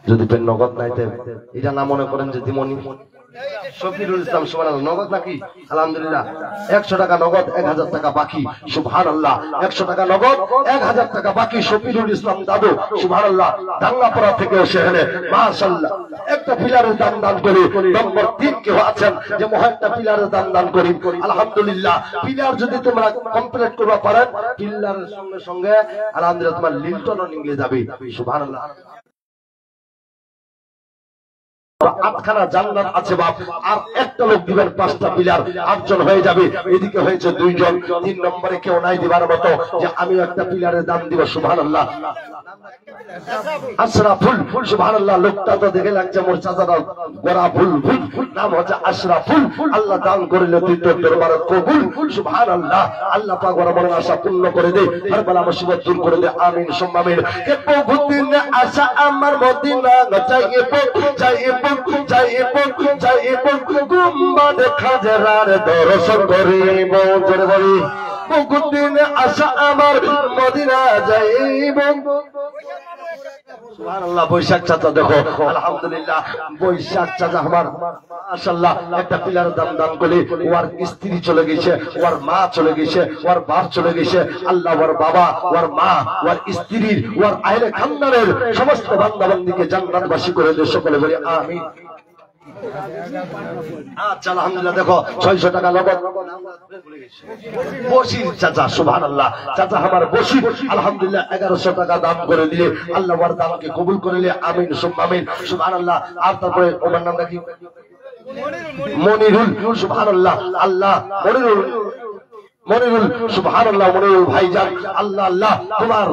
যদি পেন নগদ নাইতে এটা না মনে করেন যে দিমনি শফিরুল ইসলাম সুবহানাল্লাহ নগদ নাকি আলহামদুলিল্লাহ 100 টাকা নগদ 1000 টাকা বাকি সুবহানাল্লাহ 100 টাকা নগদ 1000 টাকা বাকি শফিরুল ইসলাম দাদু সুবহানাল্লাহ দাঙ্গাপাড়া থেকে সেখানে মাশাআল্লাহ একটা পিলারের দান করি নম্বর 3 কেউ আছেন যে মহানটা পিলারের দান করি আলহামদুলিল্লাহ পিলার যদি তোমরা কমপ্লিট করবা পারেন পিলারের সঙ্গে সঙ্গে আলহামদুলিল্লাহ তোমার লিল্টনও নিয়ে যাবে সুবহানাল্লাহ আটখানা জান্নাত আছে বাপ আর একটা লোক দিবেন 5টা পিলার 8 জন হয়ে যাবে এদিকে হয়েছে 2 জন 3 নম্বরে কেউ নাই দিবার মতো যে আমি একটা পিলারের দাম দিব সুবহানাল্লাহ আশরাফুল সুবহানাল্লাহ লোকটা তো দেখে লাগছে মোর চাচারা গোরা ফুল নাম হচ্ছে আশরাফুল আল্লাহ দান করিলে তুই তোর দরবারে কবুল সুবহানাল্লাহ আল্লাহ পাক ওর মনের আশা পূর্ণ করে দে আর বালা মুসিবত দূর করে দে আমিন সুম্মা আমিন কে বহুদিন আশা আমার মদিনা যাইব গুম্বাদ খাজরার দর্শন করিব জোরে বলি বহুদিন আশা আমার মদিনা যাইব সুবহানাল্লাহ বৈশাখ চাচা দেখো আলহামদুলিল্লাহ বৈশাখ চাচা আমার মাশাআল্লাহ একটা পিলার দান করে ওর স্ত্রী চলে গেছে ওর মা চলে গেছে ওর বাপ চলে গেছে আল্লাহ ওর বাবা ওর মা ওর স্ত্রীর ওর আহলে খানদানের সমস্ত বান্দাবান্দিকে জান্নাতবাসী করে দে সকলে বলি আমিন আচ্ছা আলহামদুলিল্লাহ দেখো 600 টাকা নগদ বশির চাচা সুবহানাল্লাহ চাচা আমার বশির আলহামদুলিল্লাহ 1100 টাকা দান করে দিলে আল্লাহ ওর দানকে কবুল করে নিলে আমিন সুম্মা আমিন সুবহানাল্লাহ আর তারপরে ওর নামটা কি মনিরুল সুবহানাল্লাহ আল্লাহ মনিরুল সুবহানাল্লাহ মনিরুল ভাইজান আল্লাহ আল্লাহ তোমার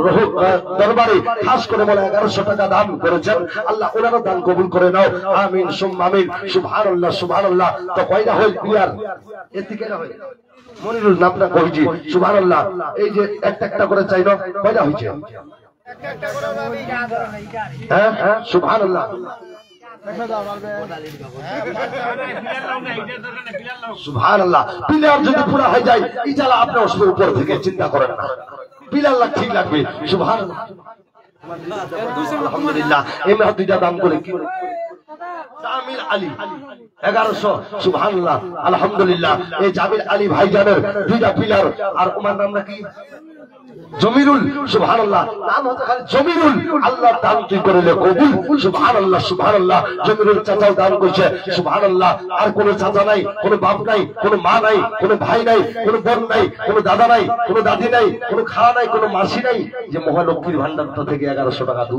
দরবারে খাস করে বলে 1100 টাকা দান করেছেন আল্লাহ ওনারও দান কবুল করে নাও আমিন সুম্মা আমিন সুবহানাল্লাহ সুবহানাল্লাহ তো কয়টা হল ক্লিয়ার এদিকে না হয় মনিরুল নামটা কইছি সুবহানাল্লাহ এই যে একটা করে চাই না কয়টা হইছে একটা করে হ্যাঁ সুবহানাল্লাহ সুবহানাল্লাহ পিলার যদি পুরা হয়ে যায় ইজালা আপনি আসবে উপর থেকে চিন্তা করেন না পিলার ঠিক লাগবে সুবহানাল্লাহ আলহামদুলিল্লাহ এমনি দুইটা দাম করে কি জামিল আলী 1100 সুবহানাল্লাহ আলহামদুলিল্লাহ এই জামিল আলী ভাইজানের দুইটা পিলার আর ওনার নাম নাকি জমিরুল সুবহানাল্লাহ নাম হচ্ছে খালি জমিরুল আল্লাহ দান তুই করিলে কবুল সুবহানাল্লাহ সুবহানাল্লাহ জমিরুল চাচাও দান করেছে সুবহানাল্লাহ আর কোন চাচা নাই কোন বাপ নাই কোন মা নাই কোন ভাই নাই কোন বোন নাই কোন দাদা নাই কোন দাদি নাই কোন খাওয়া নাই কোন মাসি নাই যে মহালক্ষ্মীর ভান্ডারটা থেকে 1100 টাকা দু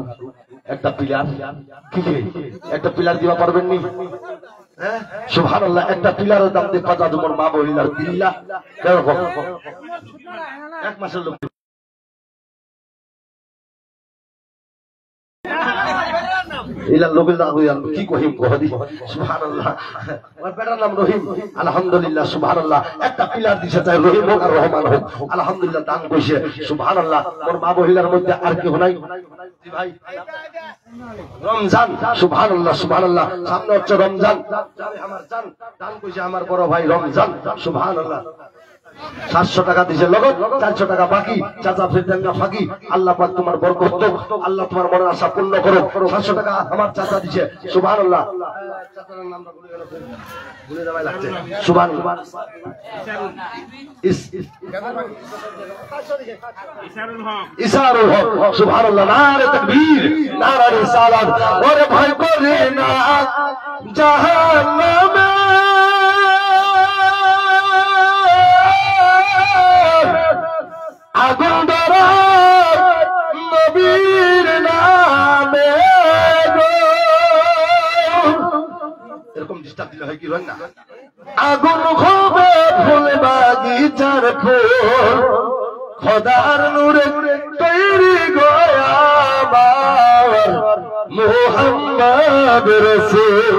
একটা পিলার কি একটা পিলার দিবা পারবেন নি সুবহানাল্লাহ একটা পিলারের দাম দিয়ে পাঁচা তোমার মা বহিলার দিল্লা এক মাসের লোক কি কহিম সুবহানাল্লাহ বেটার নাম রহিম আলহামদুলিল্লাহ সুবহানাল্লাহ একটা পিলার দিছে চাই রহিম হোক আর রহমান হোক আলহামদুলিল্লাহ দান কইছে সুবহানাল্লাহ মোর মা বহিলার মধ্যে আর কি নাই ভাই রমজান সুবহানাল্লাহ সুবহানাল্লাহ সামনে হচ্ছে রমজান আমার জান দান কইছে আমার বড় ভাই রমজান সুবহানাল্লাহ 700 টাকা দিছে লগত 400 টাকা বাকি চাচা ফিরদেন ফাঁকি আল্লাহ পাক তোমার বরকত দাও আল্লাহ তোমার মনের আশা পূর্ণ করো 700 টাকা আমার চাচা দিছে সুবহানাল্লাহ চাচার নামটা ভুলে যাওয়াই লাগছে সুবহানাল্লাহ ইসারুল হক সুবহানাল্লাহ নারে তাকবীর নারে রিসালাত ওরে ভয় করে না জাহান্নামে আগুন ধরা নবীর নামে এরকম ডিস্টার্ব দিলে হয় কি হয় না আগুন হবে ফুল বাগিচার ফুল খোদার নূরে তৈরি গোয়াবার মুহাম্মদ রাসূল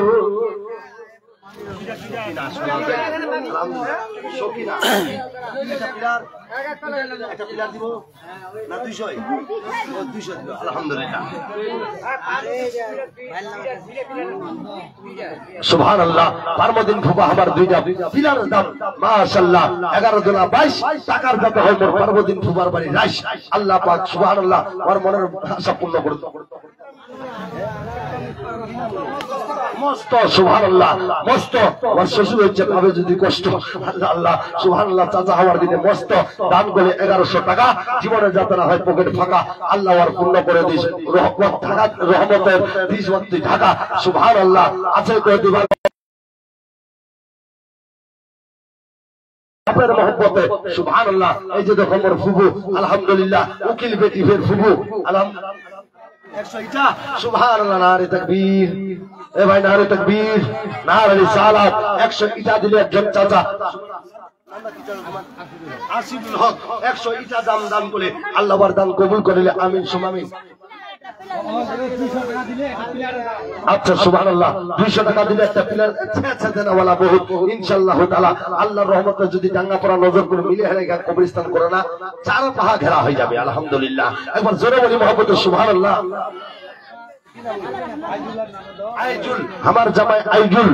সুবহানাল্লাহ পারমদিন ফুবা আমার দুইটা পিলারের দাম মাশাআল্লাহ 11 জনা 22 টাকার যত হয় মোর পারমদিন ফুবার বাড়ি রাইস আল্লাহ পাক সুবহানাল্লাহ ওর মনের আশা পূর্ণ করুন মস্ত সুবহানাল্লাহ মস্ত আমার শ্বশুর হচ্ছে পাবে যদি কষ্ট আল্লাহ আল্লাহ সুবহানাল্লাহ চাচা হওয়ার দিনে মস্ত দান করে 1100 টাকা জীবনে যাতে না হয় পকেট ফাঁকা আল্লাহ আর পূর্ণ করে দিস রহমত ঢাকা রহমতের 30 ওয়াক্ত ঢাকা সুবহানাল্লাহ আছে করে দিবা আপনার মহব্বতে সুবহানাল্লাহ এই যে দেখো মোর ফুবু আলহামদুলিল্লাহ উকিল বেটি ফের ফুবু আলহামদুলিল্লাহ 100 ইটা সুবহানাল্লাহ নারে তাকবীর এ ভাই নারে তাকবীর নারে রিসালাত 100 ইটা দিলে একজন চাচা আসিফুল হক 100 ইটা দান করে আল্লাহ ওয়ার দান কবুল করিলে আমিন সুমামিন আচ্ছা সুবহানাল্লাহ 200 টাকা দিলে একটা পিলার আচ্ছা দেনাওয়ালা বহুত ইনশাআল্লাহ তাআলা আল্লাহর রহমতে যদি ডাঙ্গা পড়া নজর করে মিলে হেলে কবরস্থান করে না চার পাহা ঘেরা হয়ে যাবে আলহামদুলিল্লাহ একবার জোরে বলি মুহাব্বতে সুবহানাল্লাহ আইজুল আমার জামাই আইজুল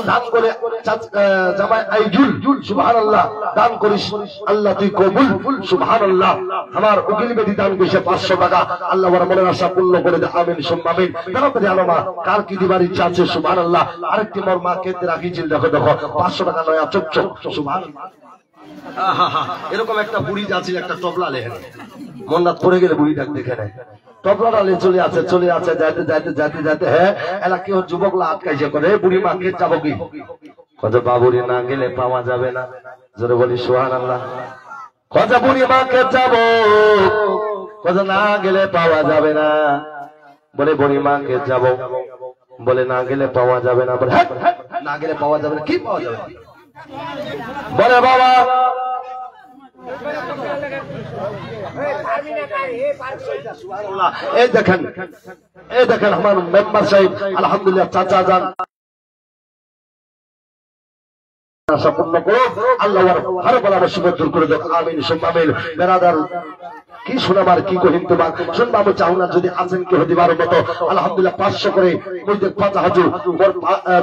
দান করে জামাই আইজুল সুবহানাল্লাহ দান করিস আল্লাহ তুই কবুল সুবহানাল্লাহ আমার উকিল বেটি দান করিস 500 টাকা আল্লাহ ওর মনের আশা পূর্ণ করে দে আমিন সুম্মা আমিন তাড়াতাড়ি আলো মা কার কি দিবার ইচ্ছা আছে সুবহানাল্লাহ আরেকটি মোর মা কেতে রাখিছিল দেখো দেখো 500 টাকা নয়া চকচক সুবহানাল্লাহ এরকম একটা বুড়ি যাচ্ছিল একটা টপলা লেখে মন্নাত পড়ে গেলে বুড়ি ডাক দেখে নেয় টপলাটা চলে আছে যাইতে যাইতে যাইতে যাইতে হ্যাঁ এলা কেউ যুবকলা আটকাইছে করে বুড়ি মা কে যাবো কি কত বাবুরি না গেলে পাওয়া যাবে না জোরে বলি সুবহানাল্লাহ কত বুড়ি মা কে যাবো কত না গেলে পাওয়া যাবে না বলে বুড়ি মা কে যাবো বলে না গেলে পাওয়া যাবে না বলে না গেলে পাওয়া যাবে না কি পাওয়া যাবে বলে বাবা এই দেখেন আমার মেম্বার সাহেব আলহামদুলিল্লাহ চাচা যান সম্পূর্ণ করো আল্লাহ হর বলা মুসিবত দূর করে দাও আমিন সুম্মা আমিন বেরাদার কি শোনাবার কি কহিম তোমার শুনবাবো চাও না যদি আছেন কেউ দিবার মতো আলহামদুলিল্লাহ 500 করে মধ্যে 5 হাজুর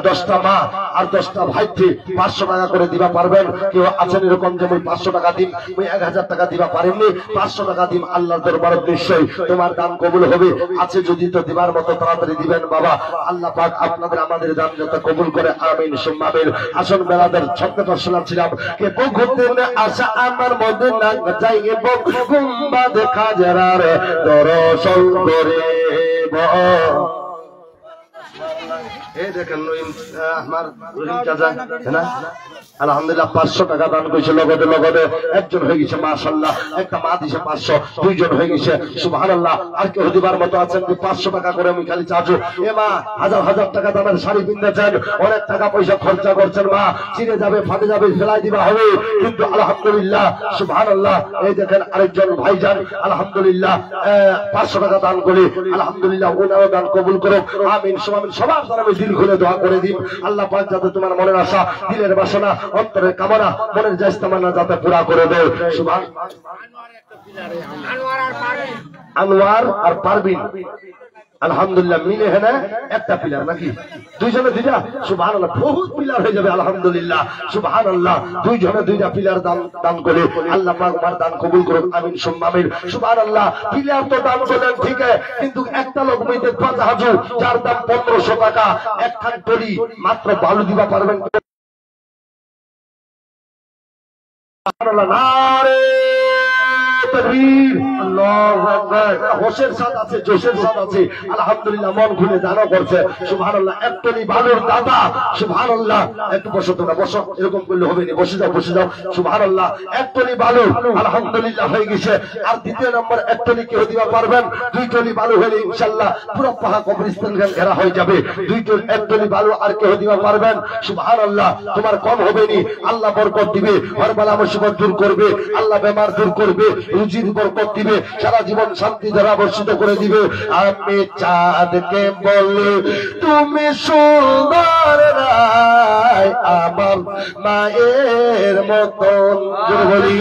10টা মা আর 10টা ভাইতে 500 টাকা করে দিবা পারবেন কেউ আছেন এরকম যে 500 টাকা দিন 1000 টাকা দিবা পারেননি 500 টাকা দিন আল্লাহর দরবারে নিশ্চয়ই তোমার দান কবুল হবে আছে যদি তো দিবার মতো তাড়াতাড়ি দিবেন বাবা আল্লাহ পাক আপনাদের আমাদের দান যত কবুল করে আমিন সুম্মা আমিন আসল বেলাদের ছক্কাটা শোনাচ্ছিলাম কে বগুতে আশা আমার মধ্যে না যাইয়ে বগুম্বা দেখা যারার দর্শন করে এই দেখেন আমার রহিম চাচা না আলহামদুলিল্লাহ 500 টাকা দান করেছে লগতে লগতে একজন হয়ে গেছে মাশাআল্লাহ একটা মা দিছে 500 দুইজন হয়ে গেছে সুবহানাল্লাহ আর কেউ দিবার মতো আছেন যে 500 টাকা করে আমি খালি চাচু এ মা হাজার হাজার টাকা দামের শাড়ি কিনতেছেন অনেক টাকা পয়সা খরচা করছেন মা চিনে যাবে ফাটে যাবে ফেলাই দিবা হবে কিন্তু আলহামদুলিল্লাহ সুবহানাল্লাহ এই দেখেন আরেকজন ভাইজান আলহামদুলিল্লাহ 500 টাকা দান করে আলহামদুলিল্লাহ ওনারও দান কবুল করো আমিন সুবহান সবার জন্য আমি দিল খুলে দোয়া করে দিই আল্লাহ পাক যাতে তোমার মনের আশা দিলের বাসনা অন্তরের কামনা মনের জাস্তামানা যাতে পুরা করে দেয় সুবহান আনোয়ার আর পারবিন আলহামদুলিল্লাহ মিলে হ্যাঁ একটা পিলার নাকি দুইজনে দুইটা সুবহানাল্লাহ বহুত পিলার হয়ে যাবে আলহামদুলিল্লাহ সুবহানাল্লাহ দুইজনে দুইটা পিলার দান করে আল্লাহ পাক আমার দান কবুল করুন আমিন সুম্মা আমিন সুবহানাল্লাহ পিলার তো দান করলেন ঠিক আছে কিন্তু একটা লোক মিতে 5 হাজার যার দাম 1500 টাকা একখান টলি মাত্র বালু দিবা পারবেন সুবহানাল্লাহ নারে তাকবীর আল্লাহু আকবার হোশের সাথ আছে জোশের সাথ আছে আলহামদুলিল্লাহ মন খুলে দানও করছে সুবহানাল্লাহ একটনি ভালোর দাতা সুবহানাল্লাহ একটু বসো তোমরা বসো এরকম করলে হবে না বসে যাও সুবহানাল্লাহ একটনি ভালো আলহামদুলিল্লাহ হয়ে গেছে আর দ্বিতীয় নম্বর একটনি কেউ দিবা পারবেন দুইটনি ভালো হলে ইনশাআল্লাহ পুরো পাহা কবরস্থান ঘেরা হয়ে যাবে একটনি ভালো আর কেউ দিবা পারবেন সুবহানাল্লাহ তোমার কম হবে নি আল্লাহ বরকত দিবে হরবালা মুসিবত দূর করবে আল্লাহ বেমার দূর করবে রুজির বরকত দিবে সারা জীবন শান্তি ধারা বর্ষিত করে দিবে আমি চাঁদকে বলি তুমি সুন্দর রায় আমার মায়ের মতন বলি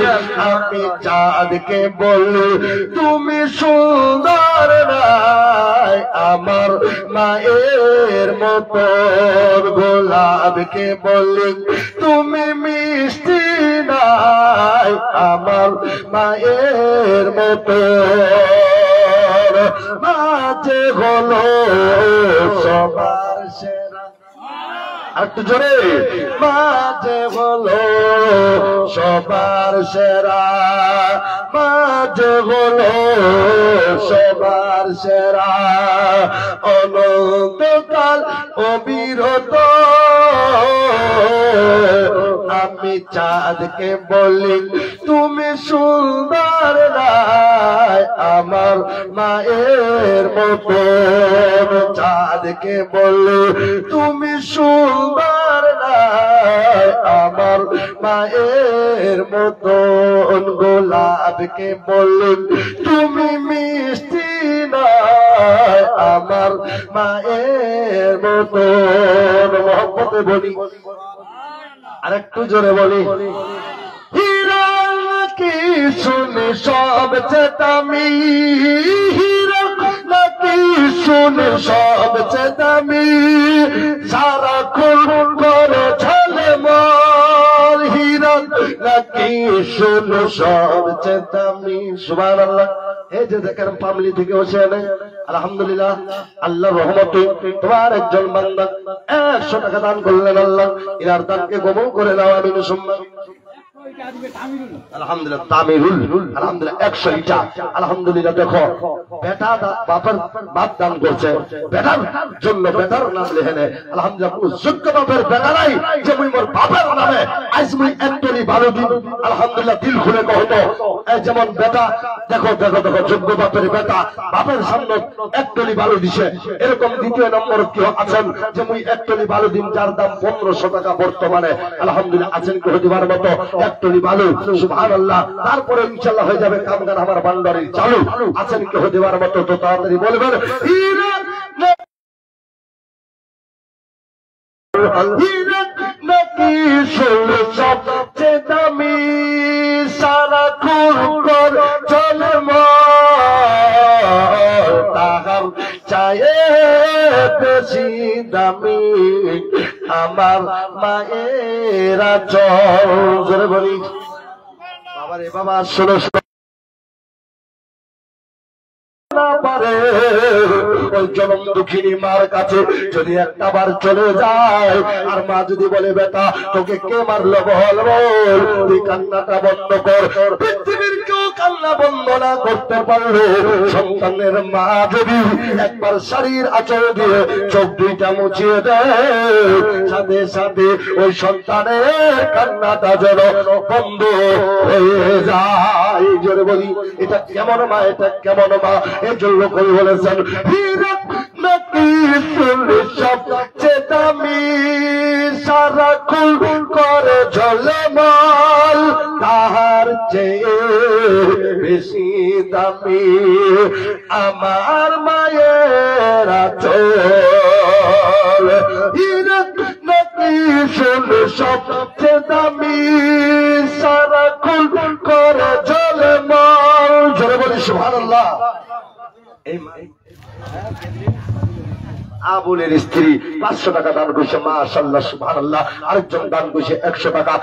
আমি চাঁদকে বলি তুমি সুন্দর রায় আমার মায়ের মতন গোলাপকে বলি তুমি মিষ্টি নাই আমার মায়ের মতো মাঝে হলো সবাই আর একটু জোরে, মা যে হলো সবার সেরা, মা যে হলো সবার সেরা, অনন্তকাল অবিরত আমি চাঁদকে বলি তুমি সুন্দর রায় আমার মায়ের মতো, চাঁদকে বলি তুমি সুন্দর রায় আমার মায়ের মতো, গোলাপকে বলি তুমি মিষ্টি নয় আমার মায়ের মতো, মোহব্বতে বলি আর একটু জোরে বলি, হীরা কি শুনে সবচেয়ে দামি, হীরা নাকি শুনে সবচেয়ে দামি, সারাক্ষণ করে ঝলমল, হীরা নাকি শুনে সবচেয়ে দামি। সুবহানাল্লাহ। এই যে দেখেন পাবলি থেকে বসে এনে আলহামদুলিল্লাহ, আল্লাহর রহমতে তোমার একজন বান্দা 100 টাকা দান করলেন, আল্লাহ ইনার দানকে কবুল করে নাও, আমিন সুম্মা আলহামদুলিল্লাহ। তামিরুল আলহামদুলিল্লাহ 100 ইটা আলহামদুলিল্লাহ। দেখো বেটা বাপের বাপ দান করছে, বেটার জন্য বেটার নাম লিখে নেয় আলহামদুলিল্লাহ। কোন যোগ্য বাপের বেটা নাই যে মুই মোর বাপের নামে আজ মুই একটলি ভালো দিন আলহামদুলিল্লাহ দিল খুলে কহতো, যেমন বেটা দেখো দেখো দেখো যোগ্য বাপের বেটা বাপের সামনে একটলি ভালো দিছে, এরকম দ্বিতীয় নম্বর কেউ আছেন যে মুই একটলি ভালো দিন যার দাম 1500 টাকা বর্তমানে আলহামদুলিল্লাহ আছেন কেউ দিবার মতো একটলি ভালো। সুবহানাল্লাহ। তারপরে ইনশাআল্লাহ হয়ে যাবে কামগান আমার বান্ডারি চালু, আছেন কেউ দেওয়ার মতো তো তাড়াতাড়ি বলবেন, হীরা নাকি শুনে সবচেয়ে দামি, সারাক্ষণ করে ঝলমল, তাহার চায়ে বেশি দামি আমার মায়েরা চল। জোরে বলি বাবা রে বাবা, শোনো ওই জনম দুঃখিনী মার কাছে যদি একটা বার চলে যায়, আর মা যদি বলে বেটা তোকে কে মারলো বল বল, তুই কান্নাটা বন্ধ কর, পৃথিবীর কেউ কান্না বন্ধ না করতে পারলো, সন্তানের মা যদি একবার শাড়ির আঁচল দিয়ে চোখ দুইটা মুছিয়ে দেয়, সাথে সাথে ওই সন্তানের কান্নাটা যেন বন্ধ হয়ে যায়। জোরে বলি এটা কেমন মা, এটা কেমন মা। এর জন্য কবি বলেছেন, হীরা নাকি শুনে সবচেয়ে দামি, সারাক্ষণ করে ঝলমল, তাহার চেয়ে বেশি দামি আমার মায়ের আঁচল, হীরা নাকি শুনে সবচেয়ে দামি, সারাক্ষণ করে ঝলমল। জোরে বলি সুবহানাল্লাহ। আবুলের স্ত্রী 500 টাকা দান করছে, মাশাআল্লাহ সুবহানাল্লাহ। আরেকজন দান করছে 100 টাকা,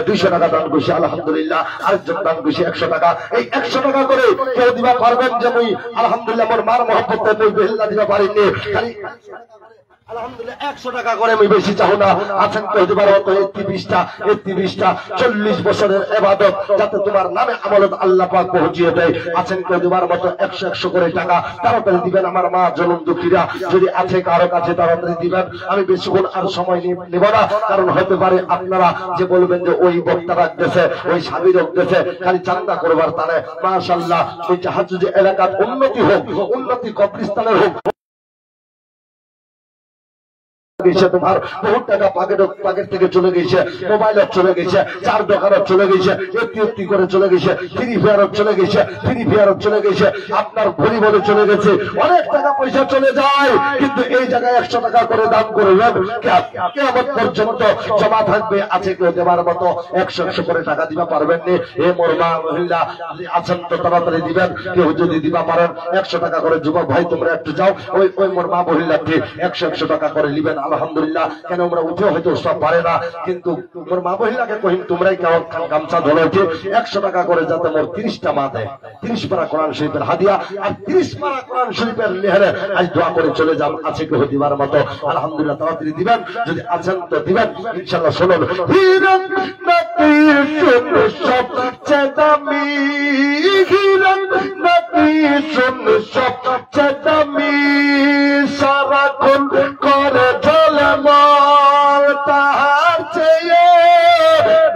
200 টাকা দান করছে আলহামদুলিল্লাহ। আরেকজন দান করছে 100 টাকা। এই 100 টাকা করে কেউ দিবা পারবেন যে মুই আলহামদুলিল্লাহ মোর মার মহব্বতে মুই বেহুলা দিবা পারিনি, খালি আলহামদুলিল্লাহ 100 টাকা করে আমি বেশি চাও না। আছেন কেউ দিবার মতো 30টা 40 বছরের ইবাদত যাতে তোমার নামে আমলত আল্লাহ পাক পৌঁছিয়ে দেয়, আছেন কেউ দিবার মতো 100 করে টাকা তাড়াতাড়ি দিবেন আমার মা জনম দুঃখীরা। যদি আছে কারো কাছে তাড়াতাড়ি দিবেন, আমি বেশিক্ষণ আর সময় নেব না, কারণ হতে পারে আপনারা যে বলবেন যে ওই বক্তা রাখতেছে, ওই সাবি রাখতেছে, খালি চান্দা করবার তারে। মাশাআল্লাহ ওই জাহাজুজি এলাকার উন্নতি হোক, উন্নতি কবরস্থানের হোক, তোমার বহুত টাকা পকেট থেকে চলে গেছে, মোবাইলত চলে গেছে, 4 দোকানত চলে গেছে, একটি করে চলে গেছে, ফ্রি ফায়ারত চলে গেছে, আপনার ভলিবলে চলে গেছে, অনেক টাকা পয়সা চলে যায়, কিন্তু এই জায়গায় 100 টাকা করে দান করবেন, কিয়ামত পর্যন্ত জমা থাকবে। আছে কেউ দেবার মতো 100 করে টাকা দিবা পারবেন নি? এ মোর মা মহিলা আছেন তো তাড়াতাড়ি দিবেন। কেউ যদি দিবা পারেন 100 টাকা করে, যুবক ভাই তোমরা একটু যাও ওই মোর মা মহিলাকে 100 টাকা করে দিবেন। আলহামদুলিল্লাহ। কেন আমরা উঠে হয়তো সব পারে না, কিন্তু মোর মা বহিলাকে কহিম তোমরাই কেমন গামছা ধরেছে 100 টাকা করে, যাতে মোর 30টা মা দেয় 30 পারা কোরআন শরীফের হাদিয়া আর 30 পারা কোরআন শরীফের লেহারে আজ দোয়া করে চলে যান। আছে কেউ দিবার মতো? আলহামদুলিল্লাহ, তাড়াতাড়ি দিবেন, যদি আছেন তো দিবেন ইনশাআল্লাহ। শুনুন, হিরণ নাকি শুন সবচেয়ে দামি, হিরণ নাকি শুন সবচেয়ে দামি, সারাক্ষণ করে ঝলমল, তাহার চেয়ে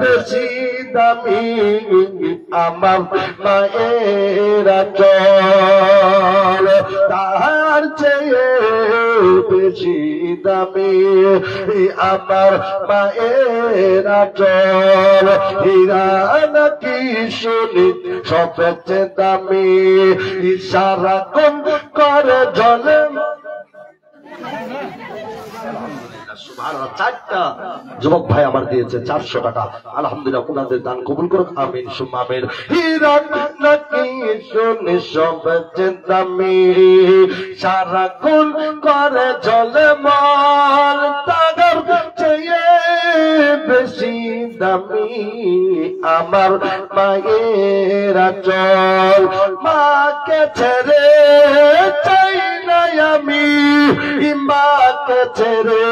বেশি দামি আমার মায়ের আঁচল, তাহার চেয়ে বেশি দামি আমার মায়ের আঁচল, হীরা নাকি শুনি সবচেয়ে দামি, সারাক্ষণ করে ঝলে। চারটা যুবক ভাই আমার দিয়েছে 400 টাকা, আলহামদুলিল্লাহ, ওনাদের দান কবুল করুক, আমিন সুম্মা আমিন। হীরা নাকি শুনি সবচেয়ে দামি, সারাক্ষণ করে ঝলমল, তাহার চেয়ে বেশি দামি আমার মায়ের আঁচল, মাকে ছেড়ে চাই না আমি, মাকে ছেড়ে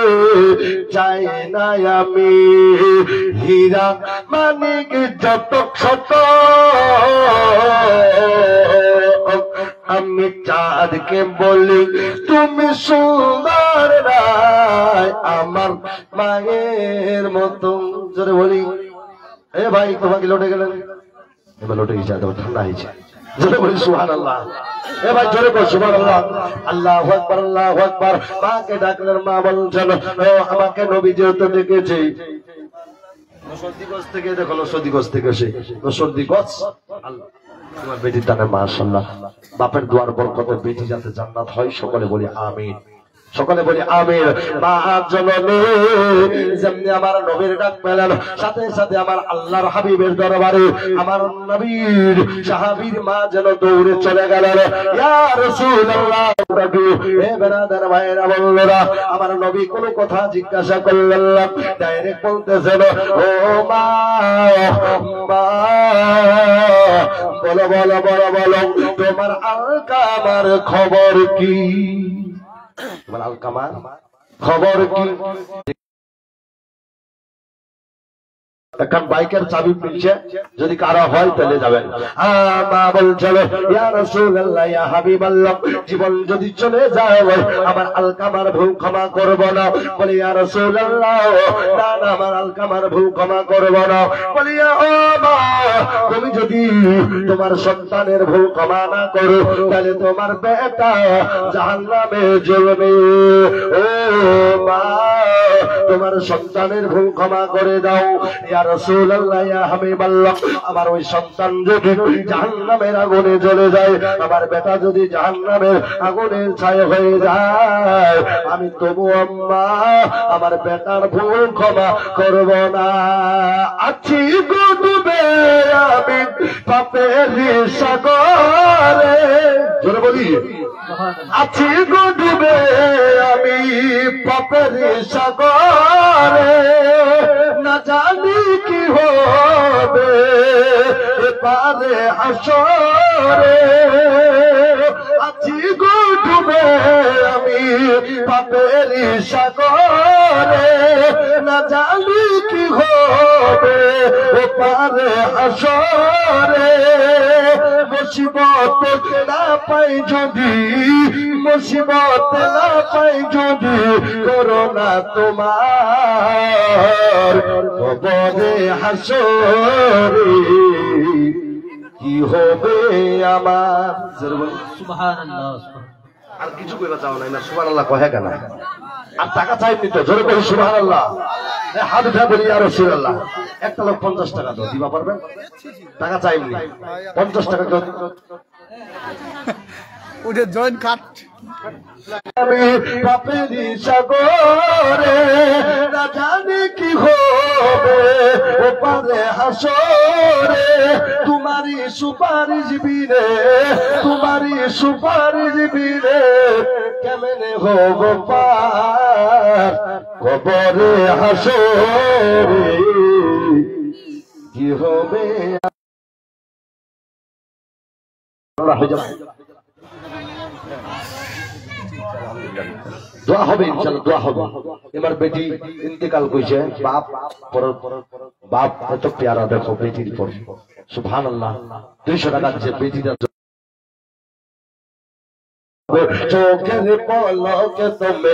চাই না আমি, হীরা মানিক যত শত আমি চাঁদকে বলি তুমি সুন্দর রায় আমার মায়ের মতো। জোরে বলি, এ ভাই তোমাকে লটে গেলেন, এবার লটে গেছে, ঠান্ডা হয়েছে। জোরে বলি সুবহানাল্লাহ। এ ভাই জোরে বল সুবহানাল্লাহ। আল্লাহু আকবার, আল্লাহু আকবার। মাকে ডাকলেন, মা বলছেন ও আমাকে নবী যেহেতু ডেকেছে, নসরদিগঞ্জ থেকে, দেখো নসরদিগঞ্জ থেকে সে নসরদিগঞ্জ, আল্লাহ তোমার বেটির দানে মাশাআল্লাহ, বাপের দোয়ার বরকতে বেটি যাতে জান্নাত হয়, সকলে বলি আমিন, সকলে বলি আমিন। মা জননী যেমনি আমার নবীর ডাক পেলেন, সাথে সাথে আমার আল্লাহর হাবিবের দরবারে আমার নবীর সাহাবীর মা যেন দৌড়ে চলে গেলেন, ইয়া রাসূলুল্লাহ। হে বেরাদার ভাইরা বললেরা, আমার নবী কোনো কথা জিজ্ঞাসা করলেন না, ডাইরেক্ট বলতেছেন ও মা, বলো বলো বলো বলো তোমার আলকামার খবর কি? তোমার আলকামার খবর কি? এখন বাইকের চাবি মিলছে, যদি কারো হয় তাহলে যাবেন। মা বলছিল ইয়া রাসূলুল্লাহ, ইয়া হাবিবাল্লাহ, জীবন যদি চলে যায় আমার আলকামার ভুল ক্ষমা করব না। বলি ইয়া রাসূলুল্লাহ, না না, আমার আলকামার ভুল ক্ষমা করব না। বলি ও মা, তুমি যদি তোমার সন্তানের ভুল ক্ষমা না করো তাহলে তোমার বেটা জাহান্নামে জ্বলবে। ও মা, তোমার সন্তানের ভুল ক্ষমা করে দাও। ইয়া রাসূলুল্লাহ, ইয়া হাবিবাল্লাহ, আমার ওই সন্তান যদি জাহান্নামের আগুনে জ্বলে যায়, আমার বেটা যদি জাহান্নামের আগুনে ছাই হয়ে যায়, আমি তবু আম্মা আমার বেটার ভুল ক্ষমা করব না। আছি গো ডুবে আমি পাপের সাগরে, জোরে বলি, আছি গো ডুবে আমি পাপের সাগরে, না জানি কি হবে এপারে হাসরে, আছি গো ডুবে আমি পাপের সাগরে, না জানি কি হবে এপারে হাসরে। মুসিবত না পাই যদি, মুসিবত না পাই যদি, করোনা তোমার কবরে হাসরে কি হবে আমার। সুবহানাল্লাহ। আর কিছু কইবা চাও না, সুবহানাল্লাহ কহে কেন? আর টাকা চাইনি তো, জোরে করি সুবহানাল্লাহ। হাত উঠা বলি ইয়া রাসূলুল্লাহ, একটা লোক 50 টাকা দাও, দিবা পারবেন? টাকা চাইনি, 50 টাকা কেউ উঠে জয়েন কাট আমি পাপেরি সাগরে না জানি কি হবে ওপারে হাসরে তোমারই সুপারিশ বিনে তোমারই সুপারিশ বিনে কেমনে হব পার কবরে হাসরে কি হবে দোয়া হবে ইনশাআল্লাহ দোয়া হবে এবার বেটি ইন্তেকাল কইছে বাপ এত প্যারা দেখো বেটির পর সুবহানাল্লাহ 200 টাকা দিয়েছে বেটিটা চোখের পলকে তুমি